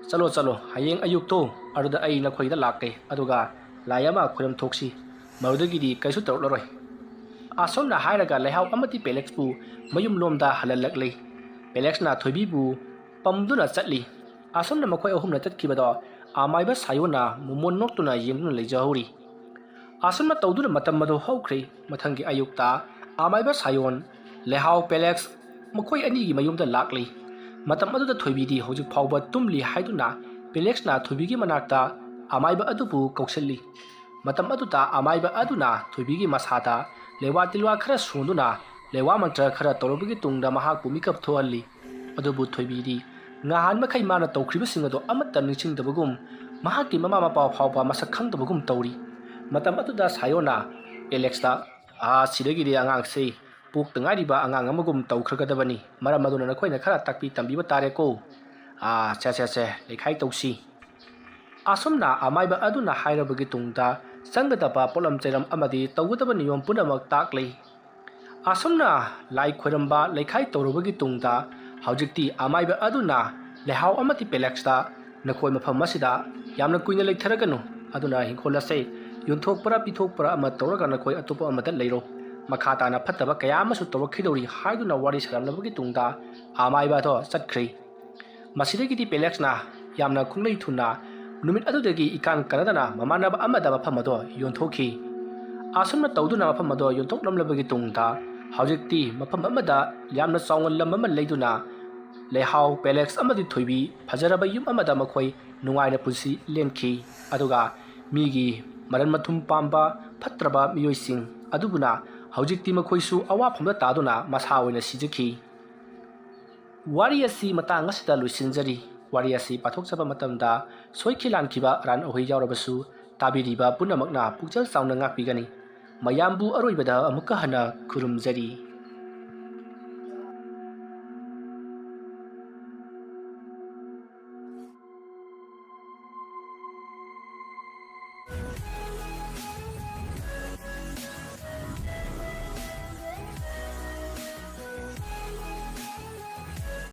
चलो चलो हयेंग अयुक्तो अरुदा अई नखोइदा लाके अदुगा लायमा खुरम थोक्सी मरुदगिदी कैसु तौररोय आसमना हाइरगा लेहाव अमति पेलेक्सबु मयुम लोमदा हललकलै पेलेक्सना थोइबिबु पमदुना चटली आसमना मखोय अहुमना चटखिबदो आमाइबा सायोना मोमोन नोक्तुना येंगुना लेजहौरी आसमना तौदुना मतम मदो हौख्रे मथंगी अयुक्ता आमाइबा सायोन लेहाव पेलेक्स मखोय अनिगी मयुमदा लाक्ली मतम अदुदा थोइबिदी हौजिक फावबा तुमली हाइदुना पेलेक्सना थोइबिगी मनाक्ता आमाइबा अदुबु कौशल्ली मतम अदुदा आमाइबा अदुना थोइबिगी मसादा लेवा तिलवा खरा सोंदुना लेवा मंत्र खरा तौरबगी तुंगदा महाकु मिकप थोहल्ली अदुबु थोइबिदी ngahan makai mana tawkhriba do amata ningchingdabagum mahaki mama mapa phawpa masak khangdabagum tawri matam atuda sayona Alexa sidagi ri angang sei puk tangari ba angang amagum tawkhragadabani maram aduna nakoina khara takpi tambiba tare ko che lekhai tawsi asumna amaiba aduna hairabagi tungda sangadaba polam cheram amadi tawgudaba niyom punamak taklei asumna lai khoiramba lekhai tawrubagi tungda हौजिक्ति आमाइबा अदुना लेहाव अमति पेलेक्सदा नखोय मफम मसिदा यामना कुइना लेथरगनु अदुना हिंखोलसे युनथोकपरा पिथोकपरा अमा तौरगा नखोय अतोपा अमदा लेरो मखाताना फत्तबा कया अमसु तौरखिदौरी हाइदुना वारी सरामनबगी तुंगदा आमाइबा दो चटख्री मसिदगिदि पेलेक्सना यामना खुंगलै थुना नुमित अदुदगी Icahn कनदना ममानबा अमदा मफम अदो योनथोखी आसुमना तौदुना मफम अदो योनथोकलमलबगी तुंगदा हौजिक्ति मफम अमदा यामना चावल lump अमा लेदुना लेहाव पेलेक्स अमदि Thoibi फजरबा yum अमदा मखोय नुंगाइना पुंसी लेनखी अदुगा मीगी मरन मथुम पाम्बा फत्रबा मियोइसिंग अदुबुना हौजिक्ति मखोयसु अवाफमदा तादुना मसा ओइना सिजखी वारी असि मतंग असिदा लुसिनजरी वारी असि पाथोकजबा मतमदा सोइखि लानखिबा रान ओहै यावरबसु ताबिरिबा पुनमकना पुक्चल चावना ngakpigani mayambu aroibada amuka hana khurumjari